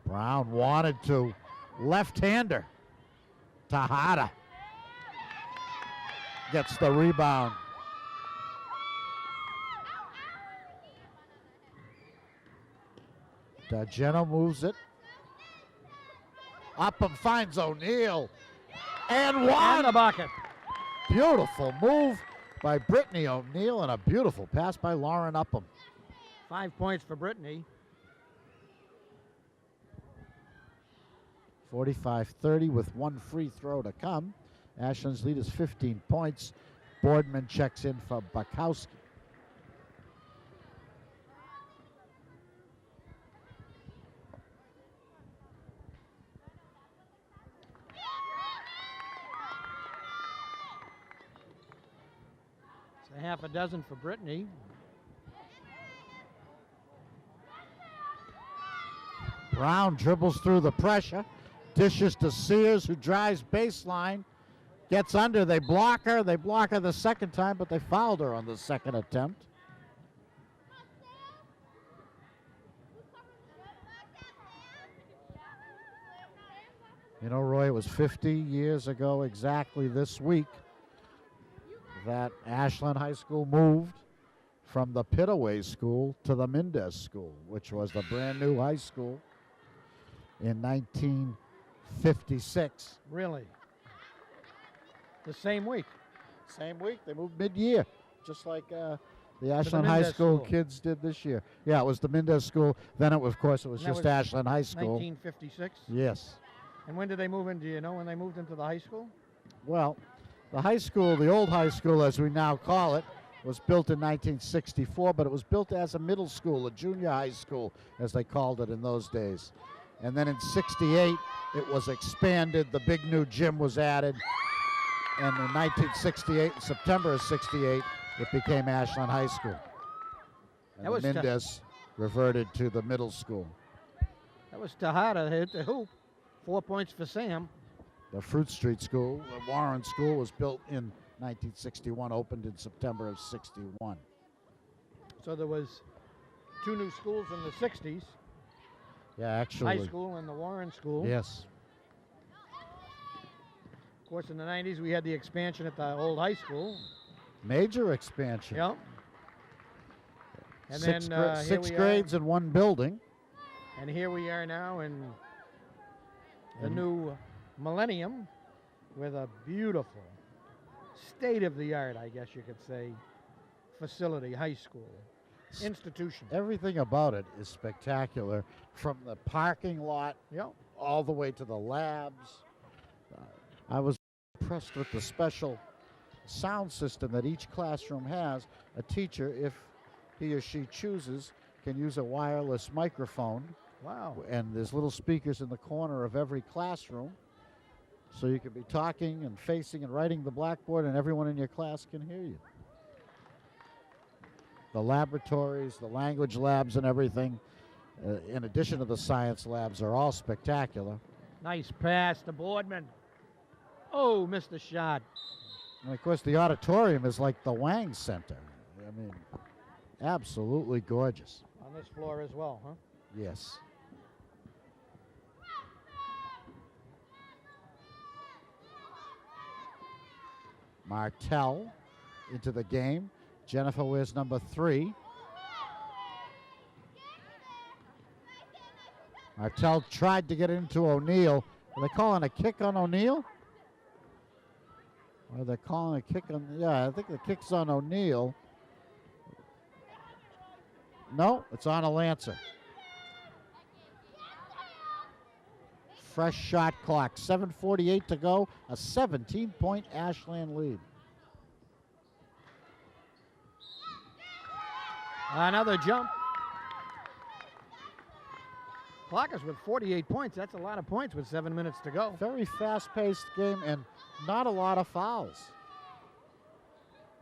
Brown wanted to. Left-hander. Tejada gets the rebound. D'Argento moves it. Upham finds O'Neill. And one. And the bucket. Beautiful move by Brittany O'Neill and a beautiful pass by Lauren Upham. 5 points for Brittany. 45-30 with one free throw to come. Ashland's lead is 15 points. Boardman checks in for Bukowski. It's a half a dozen for Brittany. Brown dribbles through the pressure. Dishes to Sears, who drives baseline. Gets under. They block her. They block her the second time, but they fouled her on the second attempt. You know, Roy, it was 50 years ago exactly this week that Ashland High School moved from the Pitaway School to the Mendez School, which was the brand new high school in 1956. Really? The same week. Same week, they moved mid-year, just like the Ashland High Mendez School School. kids did this year. Yeah, it was the Mendez School. Then, of course, it was And that just was Ashland High School. 1956. Yes. And when did they move in? Do you know when they moved into the high school? Well, the high school, the old high school as we now call it, was built in 1964, but it was built as a middle school, a junior high school, as they called it in those days. And then in 68, it was expanded. The big new gym was added. And in 1968, September of 68, it became Ashland High School. And That was Mendez reverted to the middle school. That was Tejada hit the hoop. 4 points for Sam. The Fruit Street School, the Warren School, was built in 1961, opened in September of 61. So there was 2 new schools in the 60s. Yeah, actually. High school and the Warren School. Yes. Of course, in the 90s, we had the expansion at the old high school. Major expansion. Yep. And Six, then here six we grades in one building. And here we are now in the new millennium with a beautiful, state-of-the-art, I guess you could say, facility, high school, institution. Everything about it is spectacular, from the parking lot Yep. all the way to the labs. I was impressed with the special sound system that each classroom has. A teacher, if he or she chooses, can use a wireless microphone. Wow. And there's little speakers in the corner of every classroom. so you can be talking and facing and writing the blackboard and everyone in your class can hear you. The laboratories, the language labs and everything, in addition to the science labs, are all spectacular. Nice pass to Boardman. Oh, missed the shot. And of course, the auditorium is like the Wang Center. I mean, absolutely gorgeous. On this floor as well, huh? Yes. Martell into the game. Jennifer wears number 3. Martell tried to get into O'Neill. Are they calling a kick on O'Neill? Or they're calling a kick on, yeah, I think the kick's on O'Neill. No, it's on a Lancer. Fresh shot clock, 7:48 to go, a 17-point Ashland lead. Another jump. Clock is with 48 points. That's a lot of points with 7 minutes to go. Very fast-paced game and not a lot of fouls.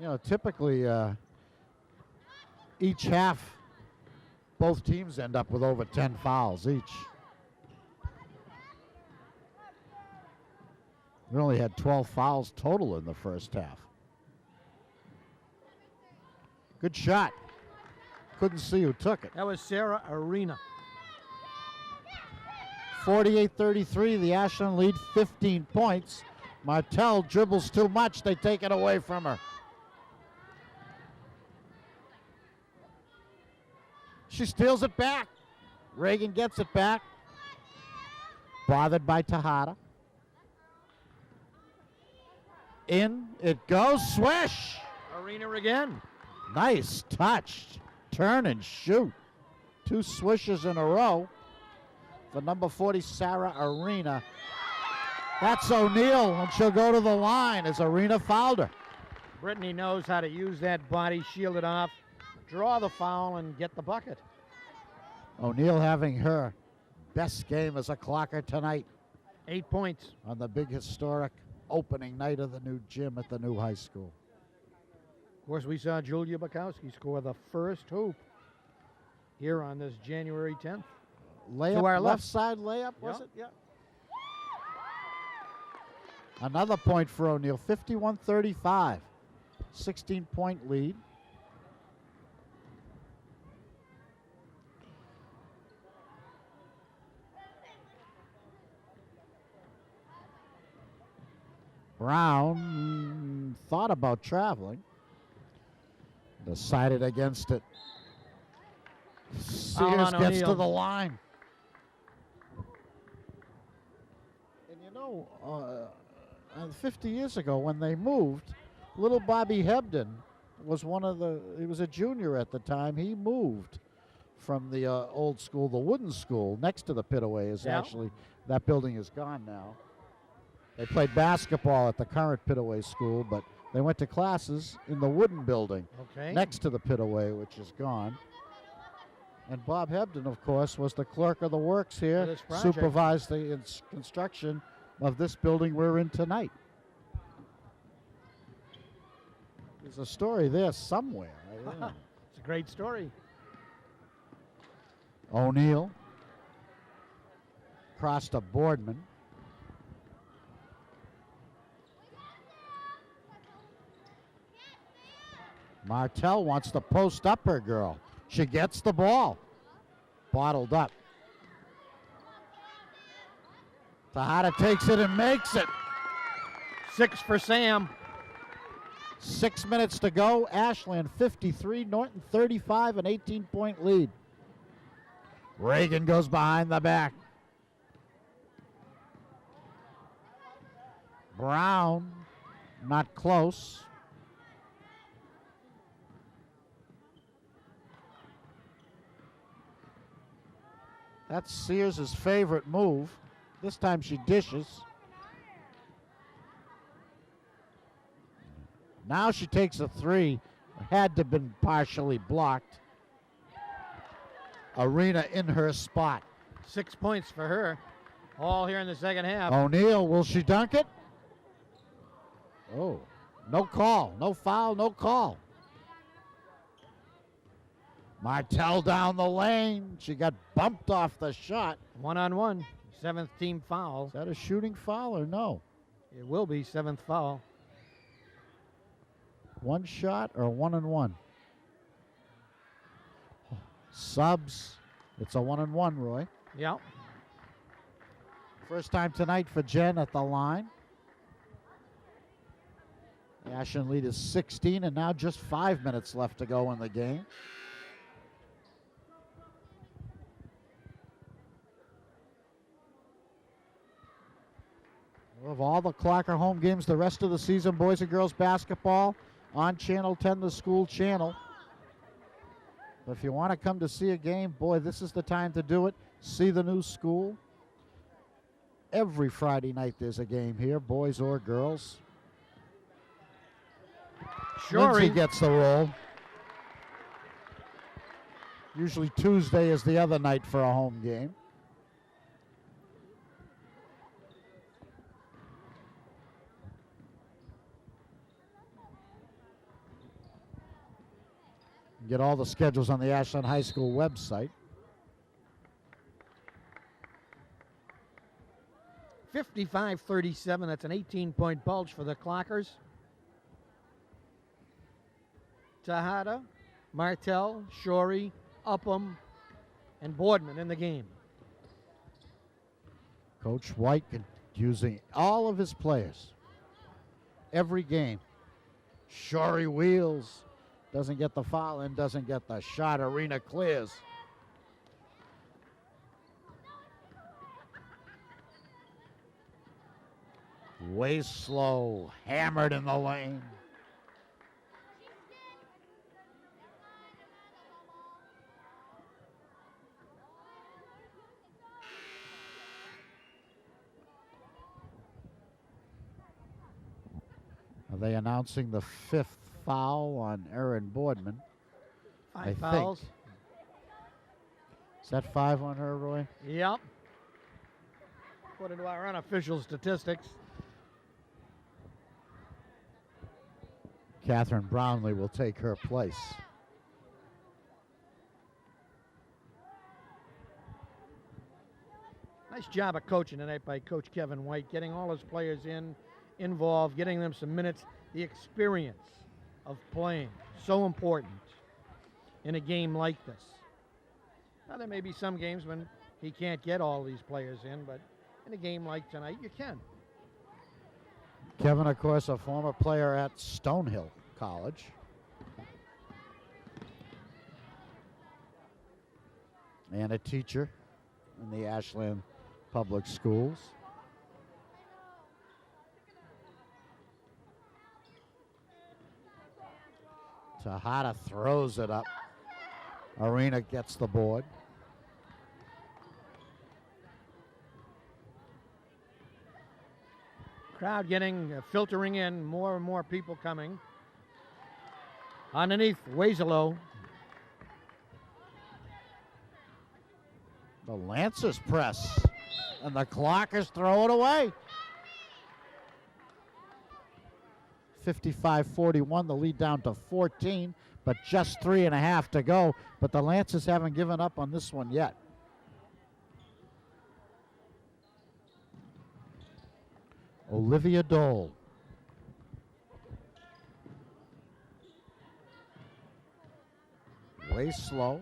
You know, typically each half, both teams end up with over 10 fouls each. We only had 12 fouls total in the first half. Good shot. Couldn't see who took it. That was Sarah Arena. 48-33, the Ashland lead, 15 points. Martell dribbles too much. They take it away from her. She steals it back. Reagan gets it back. Bothered by Tejada. In it goes. Swish. Arena again. Nice touch. Turn and shoot. 2 swishes in a row for number 40, Sarah Arena. That's O'Neill, and she'll go to the line as Arena fouled her. Brittany knows how to use that body, shield it off, draw the foul, and get the bucket. O'Neill having her best game as a clocker tonight 8 points. on the big historic opening night of the new gym at the new high school. Of course, we saw Julia Bukowski score the first hoop here on this January 10th. Layup, To our left left. side layup, was Yeah. it? Yeah. Another point for O'Neill, 51-35. 16-point lead. Brown thought about traveling. Decided against it. Sears on gets to O'Neill. the line. And you know, 50 years ago when they moved, little Bobby Hebden was he was a junior at the time. He moved from the old school, the wooden school, next to the Pitaway is Yeah. actually, that building is gone now. They played basketball at the current Pitaway school, but they went to classes in the wooden building Okay. next to the Pitaway, which is gone. And Bob Hebden, of course, was the clerk of the works For here, this project. supervised the construction of this building we're in tonight. There's a story there somewhere. I don't know. It's a great story. O'Neill crossed to Boardman. Martell wants to post up her girl. She gets the ball. Bottled up. Tejada takes it and makes it. 6 for Sam. 6 minutes to go. Ashland 53, Norton 35, an 18-point lead. Reagan goes behind the back. Brown, not close. That's Sears' favorite move. This time she dishes. Now she takes a 3. Had to have been partially blocked. Arena in her spot. 6 points for her. All here in the second half. O'Neal, will she dunk it? Oh, no call, no foul, no call. Martell down the lane. She got bumped off the shot. 1-on-1. 7th team foul. Is that a shooting foul or no? It will be 7th foul. One shot or 1-on-1? Subs. It's a 1-on-1, Roy. Yep. First time tonight for Jen at the line. The Ashland lead is 16, and now just 5 minutes left to go in the game. Of all the Clocker home games the rest of the season, boys and girls basketball on Channel 10, the school channel. But if you want to come to see a game, boy, this is the time to do it. See the new school. Every Friday night there's a game here, boys or girls. Shorey Lindsay gets the roll. Usually Tuesday is the other night for a home game. Get all the schedules on the Ashland High School website. 55-37. That's an 18-point bulge for the Clockers. Tejada, Martell, Shorey, Upham, and Boardman in the game. Coach White using all of his players. Every game. Shorey wheels. Doesn't get the foul and doesn't get the shot. Arena clears. Way slow. Hammered in the lane. Are they announcing the 5th foul on Erin Boardman? 5 fouls. Think. Is that 5 on her, Roy? Yep. According to our unofficial statistics. Catherine Brownlee will take her place. Nice job of coaching tonight by Coach Kevin White, getting all his players involved, getting them some minutes. The experience of playing, so important in a game like this. Now, there may be some games when he can't get all these players in, but in a game like tonight, you can. Kevin, of course, a former player at Stonehill College. And a teacher in the Ashland Public Schools. Tejada throws it up. Arena gets the board. Crowd filtering in, more and more people coming. Underneath, Wazelo. The Lancers press. And the Clockers throw it away. 55-41, the lead down to 14, but just 3.5 to go. But the Lancers haven't given up on this one yet. Olivia Dole. Way slow.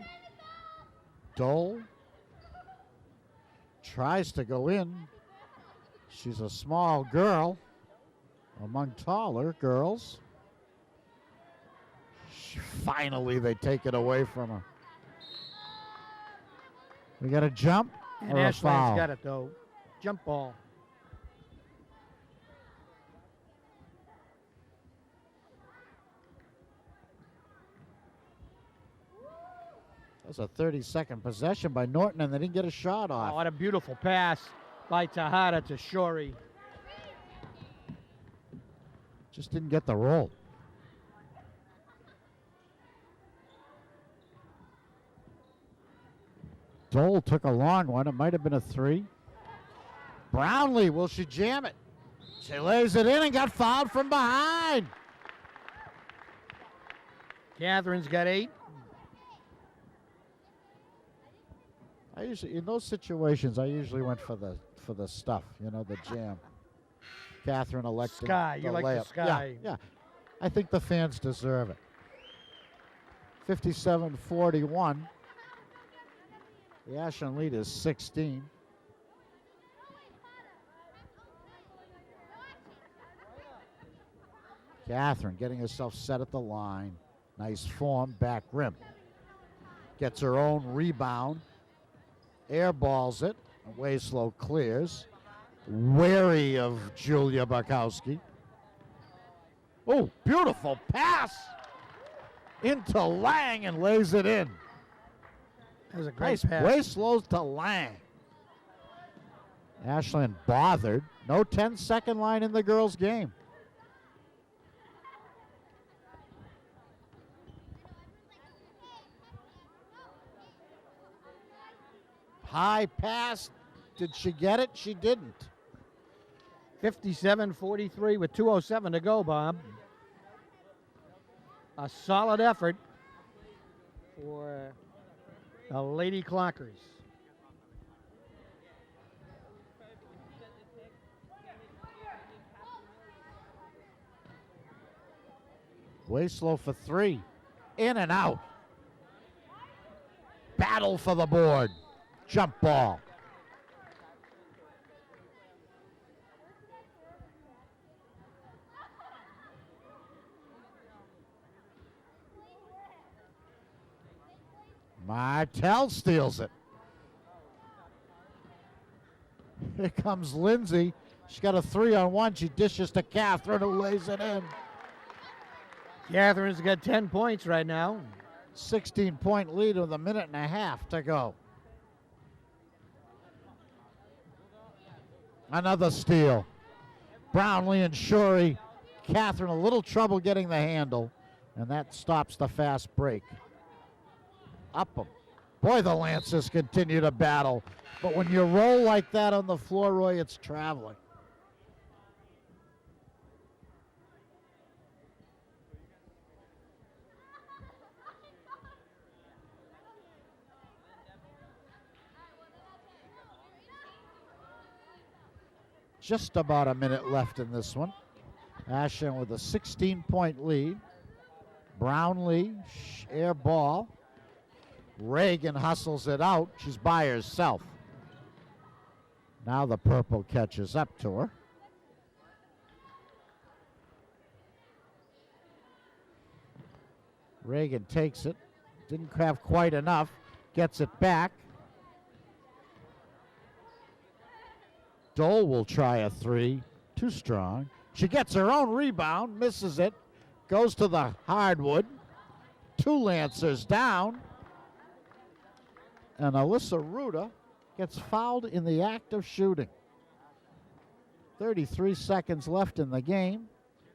Dole tries to go in. She's a small girl among taller girls. Finally, they take it away from her. We got a jump And or a foul? Ashland's got it, though. Jump ball. That was a 30-second possession by Norton, and they didn't get a shot Oh, off. what a beautiful pass by Tejada to Shorey. Just didn't get the roll. Dole took a long one. It might have been a 3. Brownlee, will she jam it? She lays it in and got fouled from behind. Catherine's got 8. In those situations, I usually went for the stuff, the jam. Catherine elected Sky, you the like layup. the sky. Yeah. I think the fans deserve it. 57-41. The Ashland lead is 16. Catherine getting herself set at the line. Nice form, back rim. Gets her own rebound. Airballs it. Wieslow clears. Wary of Julia Bukowski. Oh, beautiful pass into Lang and lays it in. That was a great Nice pass. Wieslow to Lang. Ashland bothered. No 10-second line in the girls' game. High pass. Did she get it? She didn't. 57-43 with 2:07 to go, Bob. A solid effort for the Lady Clockers. Wieslow for 3. In and out. Battle for the board. Jump ball. Martell steals it. Here comes Lindsay. She's got a 3-on-1. She dishes to Catherine, who lays it in. Catherine's got 10 points right now. 16-point lead with a minute and a half to go. Another steal. Brownlee and Shorey. Catherine a little trouble getting the handle, and that stops the fast break. Upham. Boy, the Lancers continue to battle. But when you roll like that on the floor, Roy, it's traveling. Just about a minute left in this one. Ashland with a 16-point lead. Brownlee, air ball. Reagan hustles it out. She's by herself. Now the purple catches up to her. Reagan takes it. Didn't have quite enough. Gets it back. Dole will try a 3. Too strong. She gets her own rebound. Misses it. Goes to the hardwood. 2 Lancers down. And Alyssa Ruda gets fouled in the act of shooting. 33 seconds left in the game.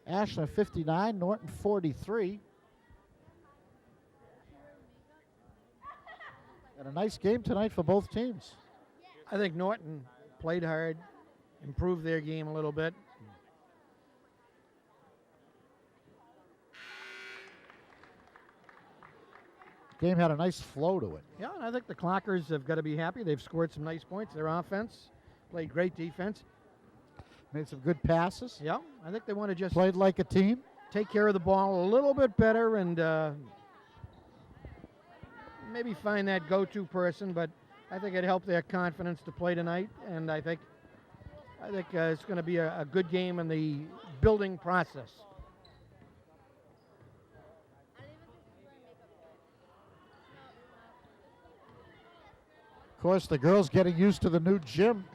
Ashland 59, Norton 43. And a nice game tonight for both teams. I think Norton played hard, improved their game a little bit. Game had a nice flow to it. Yeah, and I think the Clockers have got to be happy. They've scored some nice points. Their offense played great defense. Made some good passes. Yeah, I think they want to just Played like a team. take care of the ball a little bit better and maybe find that go-to person, but I think it helped their confidence to play tonight, and I think it's going to be a good game in the building process. Of course, the girls getting used to the new gym,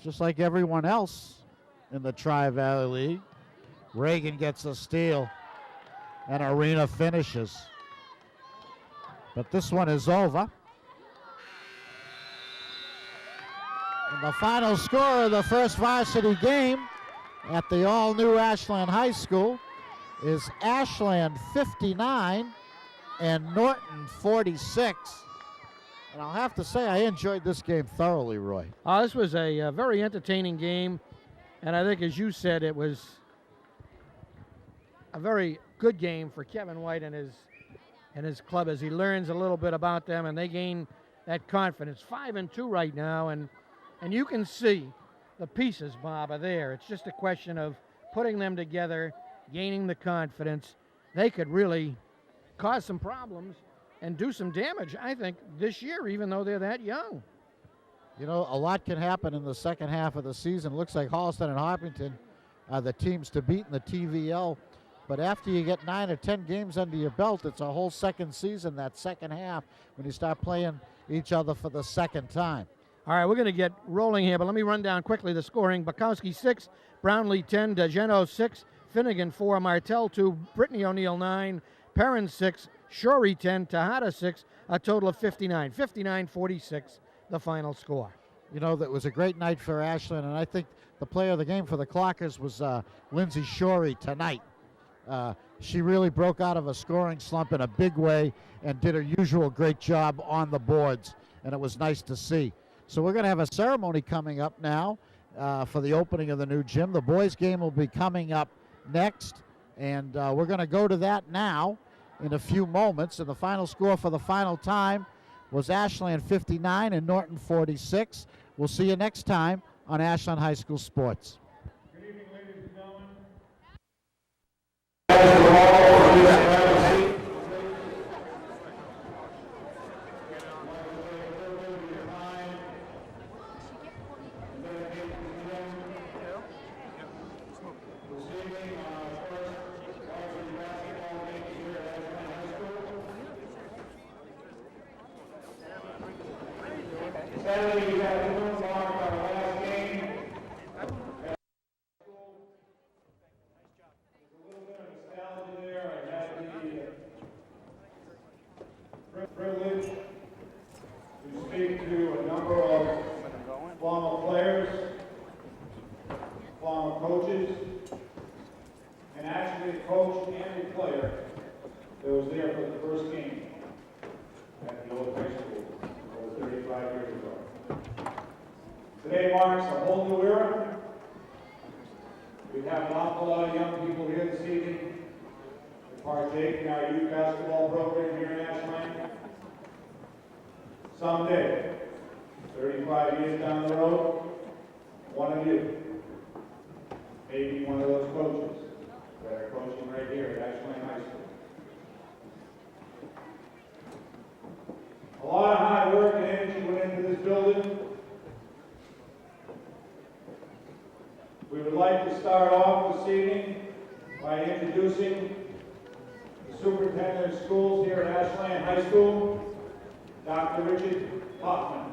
just like everyone else in the Tri-Valley League. Reagan gets a steal, and Arena finishes. But this one is over. And the final score of the first varsity game at the all-new Ashland High School is Ashland 59 and Norton 46. And I'll have to say, I enjoyed this game thoroughly, Roy. This was a very entertaining game, and I think, as you said, it was a very good game for Kevin White and his club as he learns a little bit about them, and they gain that confidence. 5-2 right now, and you can see the pieces, Bob, are there. It's just a question of putting them together, gaining the confidence. They could really cause some problems and do some damage, I think, this year, even though they're that young. You know, a lot can happen in the second half of the season. Looks like Halston and Hopkinton are the teams to beat in the TVL. But after you get 9 or 10 games under your belt, it's a whole second season, that second half, when you start playing each other for the second time. All right, we're going to get rolling here, but let me run down quickly the scoring. Bukowski 6, Brownlee 10, DeGeno 6, Finnegan 4, Martell 2, Brittany O'Neill 9, Perrin 6, Shorey 10, Tejada 6, a total of 59. 59-46, the final score. You know, that was a great night for Ashland, and I think the player of the game for the Clockers was Lindsay Shorey tonight. She really broke out of a scoring slump in a big way and did her usual great job on the boards, and it was nice to see. So we're going to have a ceremony coming up now for the opening of the new gym. The boys' game will be coming up next, and we're going to go to that now in a few moments. And the final score for the final time was Ashland 59 and Norton 46. We'll see you next time on Ashland High School Sports. Good evening, ladies and gentlemen. Saturday, we had a little mark our last game. There's a little bit of nostalgia there. I had the privilege to speak to a number of former players, former coaches, and actually a coach and a player that was there for the first game at the old high school over 35 years ago. Today marks a whole new era. We have an awful lot of young people here this evening to partake in our youth basketball program here in Ashland. Someday, 35 years down the road, one of you may be one of those coaches that are coaching right here at Ashland High School. A lot of hard work and energy went into this building. We would like to start off this evening by introducing the superintendent of schools here at Ashland High School, Dr. Richard Hoffman.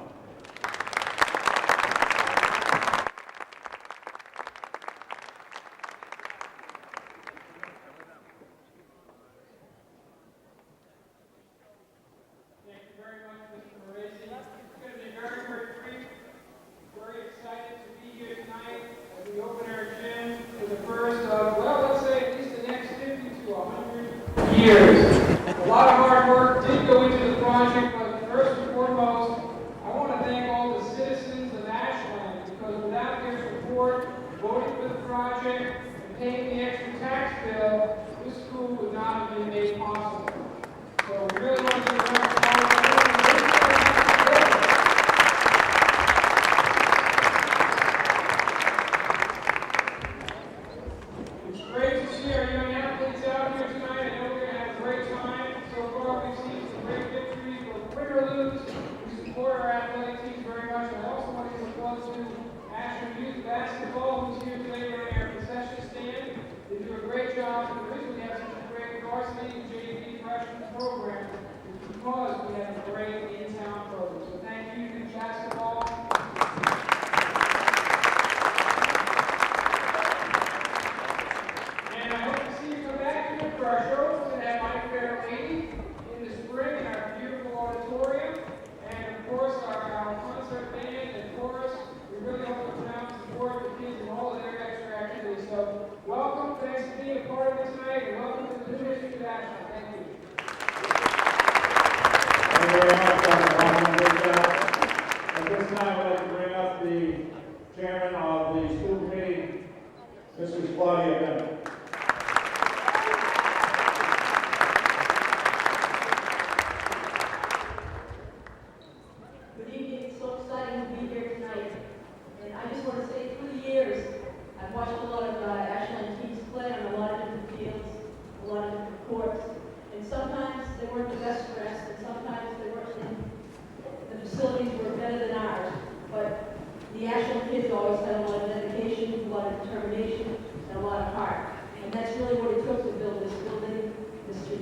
Years. A lot of hard work did go into the project, but first and foremost, I want to thank all the citizens of Ashland, because without their support, voting for the project, and paying the extra tax bill, this school would not have been made possible. So we really want to thank all of It's great to see our young athletes out here tonight. I know we're going to have a great time. So far, we've seen some great victories, but win or lose, we support our athletic teams very much. I also want to give applause to Ashland Youth Basketball, who's here today running our concession stand. They do a great job. The reason we have such a great varsity and JV freshman program is because we have a great in-town program. So thank you, Youth Basketball. And I hope to see you come back here for our shows. We're going to have My Fair Lady in the spring in our beautiful auditorium. And of course, our concert band and chorus. We really hope to come out and support the kids in all of their extra activities. So welcome, thanks for being a part of it tonight, and welcome to the new history of Ashland. Thank you. Thank you very much, Dr. Hoffman.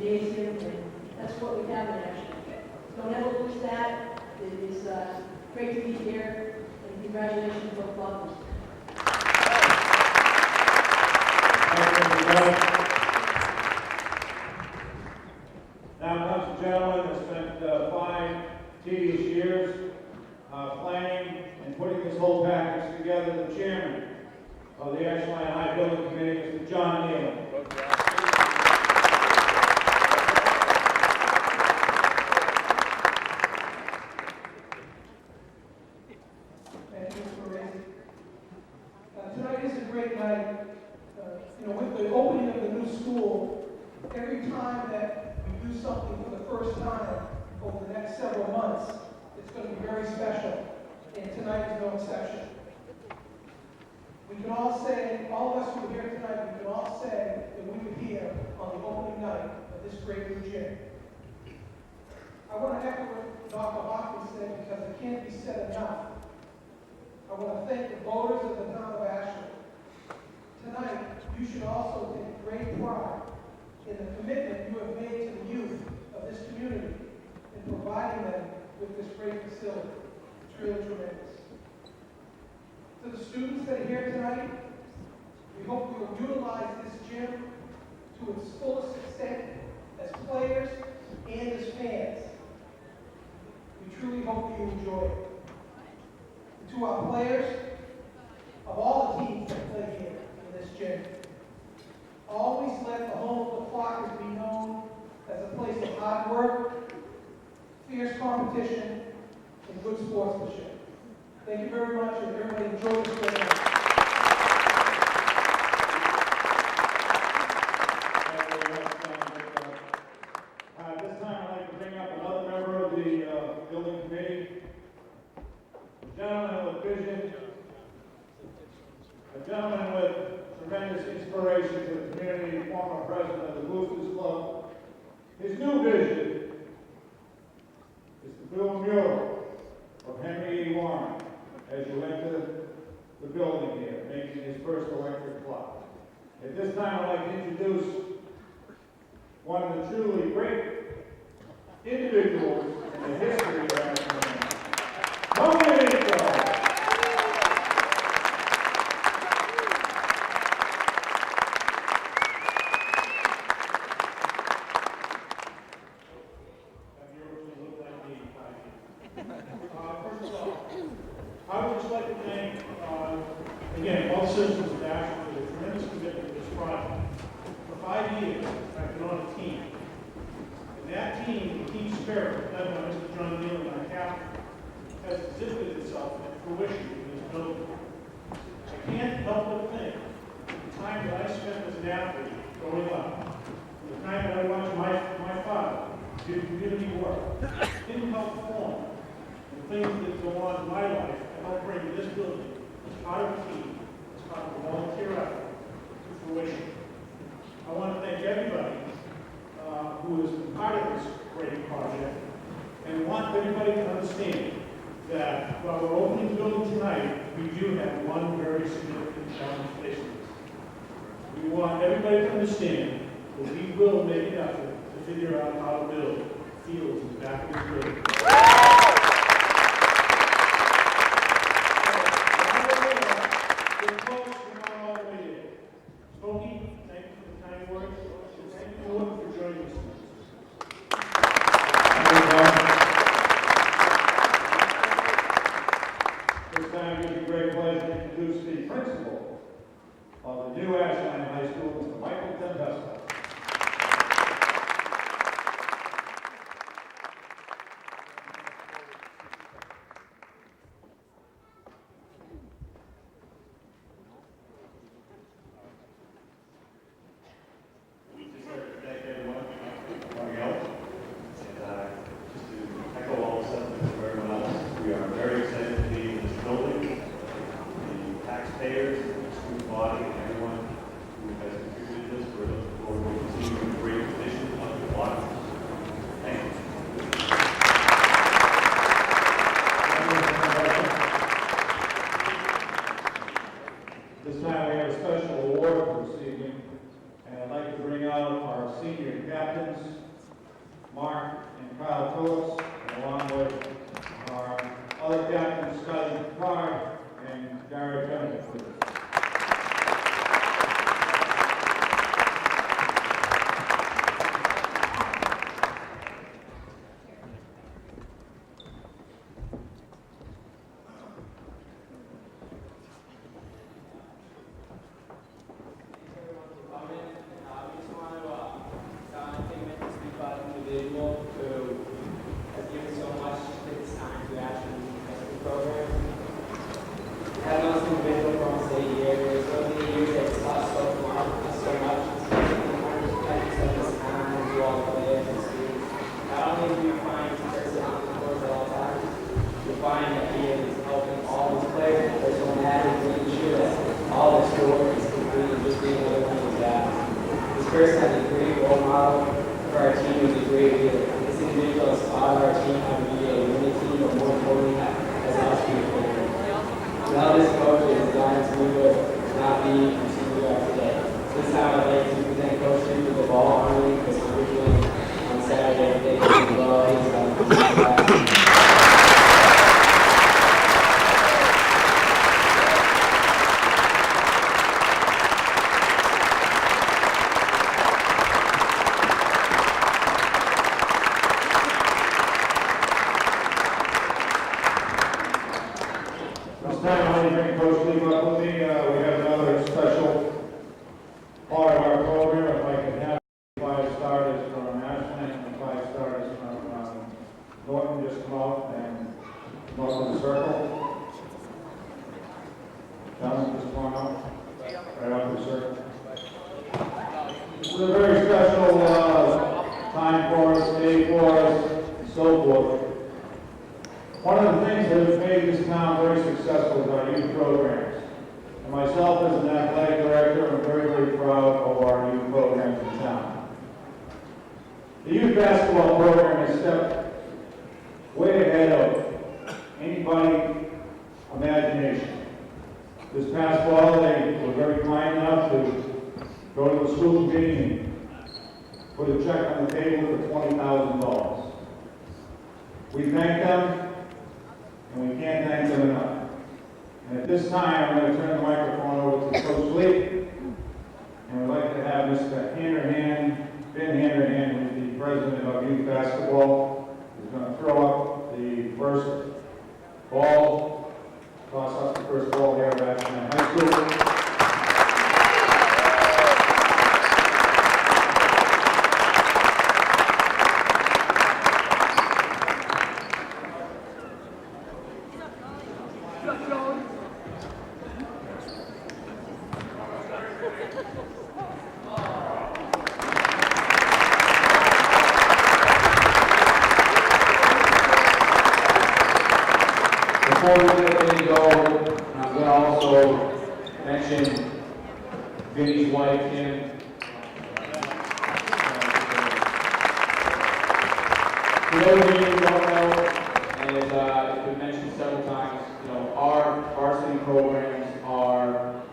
gymnasium, and that's what we have in Ashland. Don't ever lose that. It is great to be here, and congratulations both clubs. Now comes a gentleman that spent 5 tedious years planning and putting this whole package together, the chairman of the Ashland High Building Committee, Mr. John Neal. Thank you, Mr. Raisy. Tonight is a great night. With the opening of the new school, every time that we do something for the first time over the next several months, it's going to be very special. And tonight is no exception. We can all say, all of us who are here tonight, we can all say that we were here on the opening night of this great new gym. I want to echo what Dr. Hawkins said because it can't be said enough. I want to thank the voters of the town of Ashland. Tonight, you should also take great pride in the commitment you have made to the youth of this community in providing them with this great facility. It's really tremendous. To the students that are here tonight, we hope you will utilize this gym to its fullest extent as players and as fans. We truly hope you enjoy it. And to our players of all the teams that play here in this gym, always let the home of the Clockers be known as a place of hard work, fierce competition, and good sportsmanship. Thank you very much, and everybody enjoy this great night. At this time, I'd like to bring up another member of the building committee, a gentleman with vision, a gentleman with tremendous inspiration to the community, former president of the Boosters Club. His new vision is to build a mural of Henry E. Warren as you enter the building here, making his first electric clock. At this time, I'd like to introduce one of the truly great individuals in the history of Ashland. Tony Nico. First of all, I would just like to thank, again, all citizens of Ashland for their tremendous commitment to this project. For 5 years, I've been on a team. And that team, the team spirit, led by Mr. John Neal and our captain, has exhibited itself at fruition in this building. I can't help but think the time that I spent as an athlete growing up, the time that I watched my father do community work, didn't help form the things that go on in my life to help bring this building as part of a team, as part of a volunteer effort to fruition. I want to thank everybody who has been part of this great project, and want everybody to understand that while we're opening the building tonight, we do have one very significant challenge facing us. We want everybody to understand that we will make an effort to figure out how to build fields in the back of this building. Smokey, thank you for the kind words, and thank you for joining us. This time, it gives me great pleasure to introduce the principal of the new Ashland High School, Mr. Michael Tempesta. Just like to thank everyone coming out, and just to echo all the sentiments of everyone else, we are very excited to be in this building. The taxpayers, the school body, and everyone who has contributed to this, we're looking forward to continuing the great tradition of the block. Thank you. This time we have a special award for this evening, and I'd like to bring out our senior captains, Mark and Kyle Phillips, along with our other captains, Scotty Picard and Gary Bennett. Norton just come out and Norton circle. Johnson just come out, right off the circle. This is a very special time for us, day for us, and so forth. One of the things that has made this town very successful is our youth programs. And myself as an athletic director, I'm very, very proud of our youth programs in town. The youth basketball program has stepped way ahead of anybody's imagination. This past fall, they were very kind enough to go to the school committee and put a check on the table for $20,000. We thank them, and we can't thank them enough. And at this time, I'm going to turn the microphone over to Coach Lee, and we'd like to have Mr. Ben Handerhand, who's the president of youth basketball, who's going to throw up the first ball, toss up the first ball here at Ashland High School. Before we let Vinny go, I'm going to also mention Vinny's wife, Kim. For those of you who don't know, and it's been mentioned several times, you know, our varsity programs are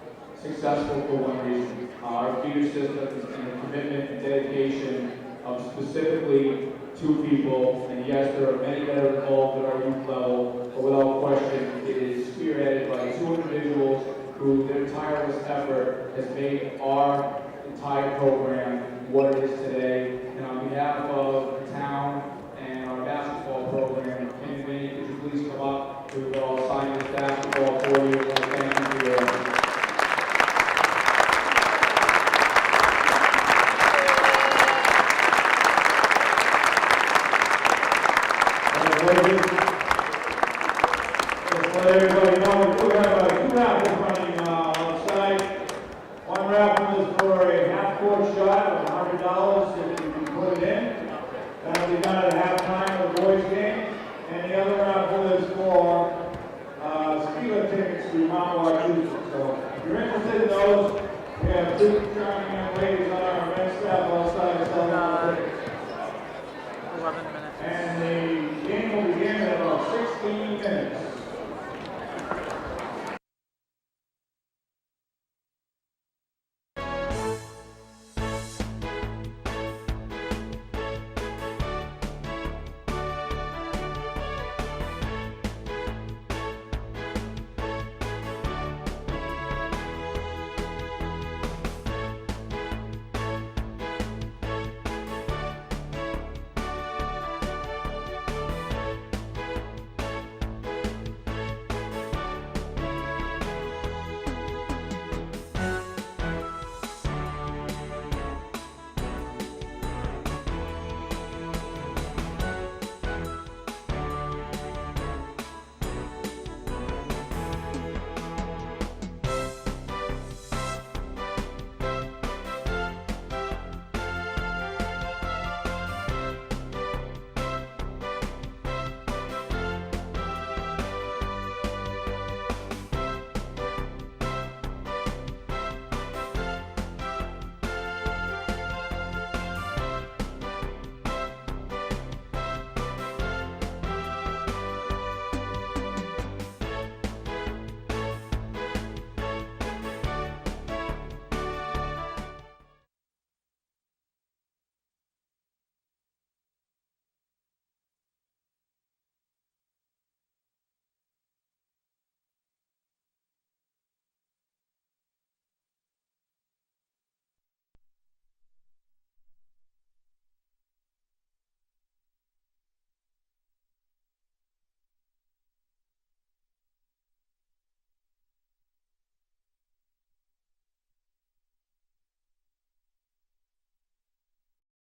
successful for one reason. Our feeder system is in the commitment and dedication of specifically two people, and yes, there are many that are involved at our youth level, but without question, it is spearheaded by two individuals who their tireless effort has made our entire program what it is today. And on behalf of the town and our basketball program, Kim and Vinny, could you please come up to sign this basketball for you and thank you for your Everybody know we do have two raffles running on the side. One raffle is for a half-court shot of $100 if you can put it in. That'll be done at halftime of the boys' game. And the other raffle is for speaker tickets to Mount Wachusett. So if you're interested in those, we have two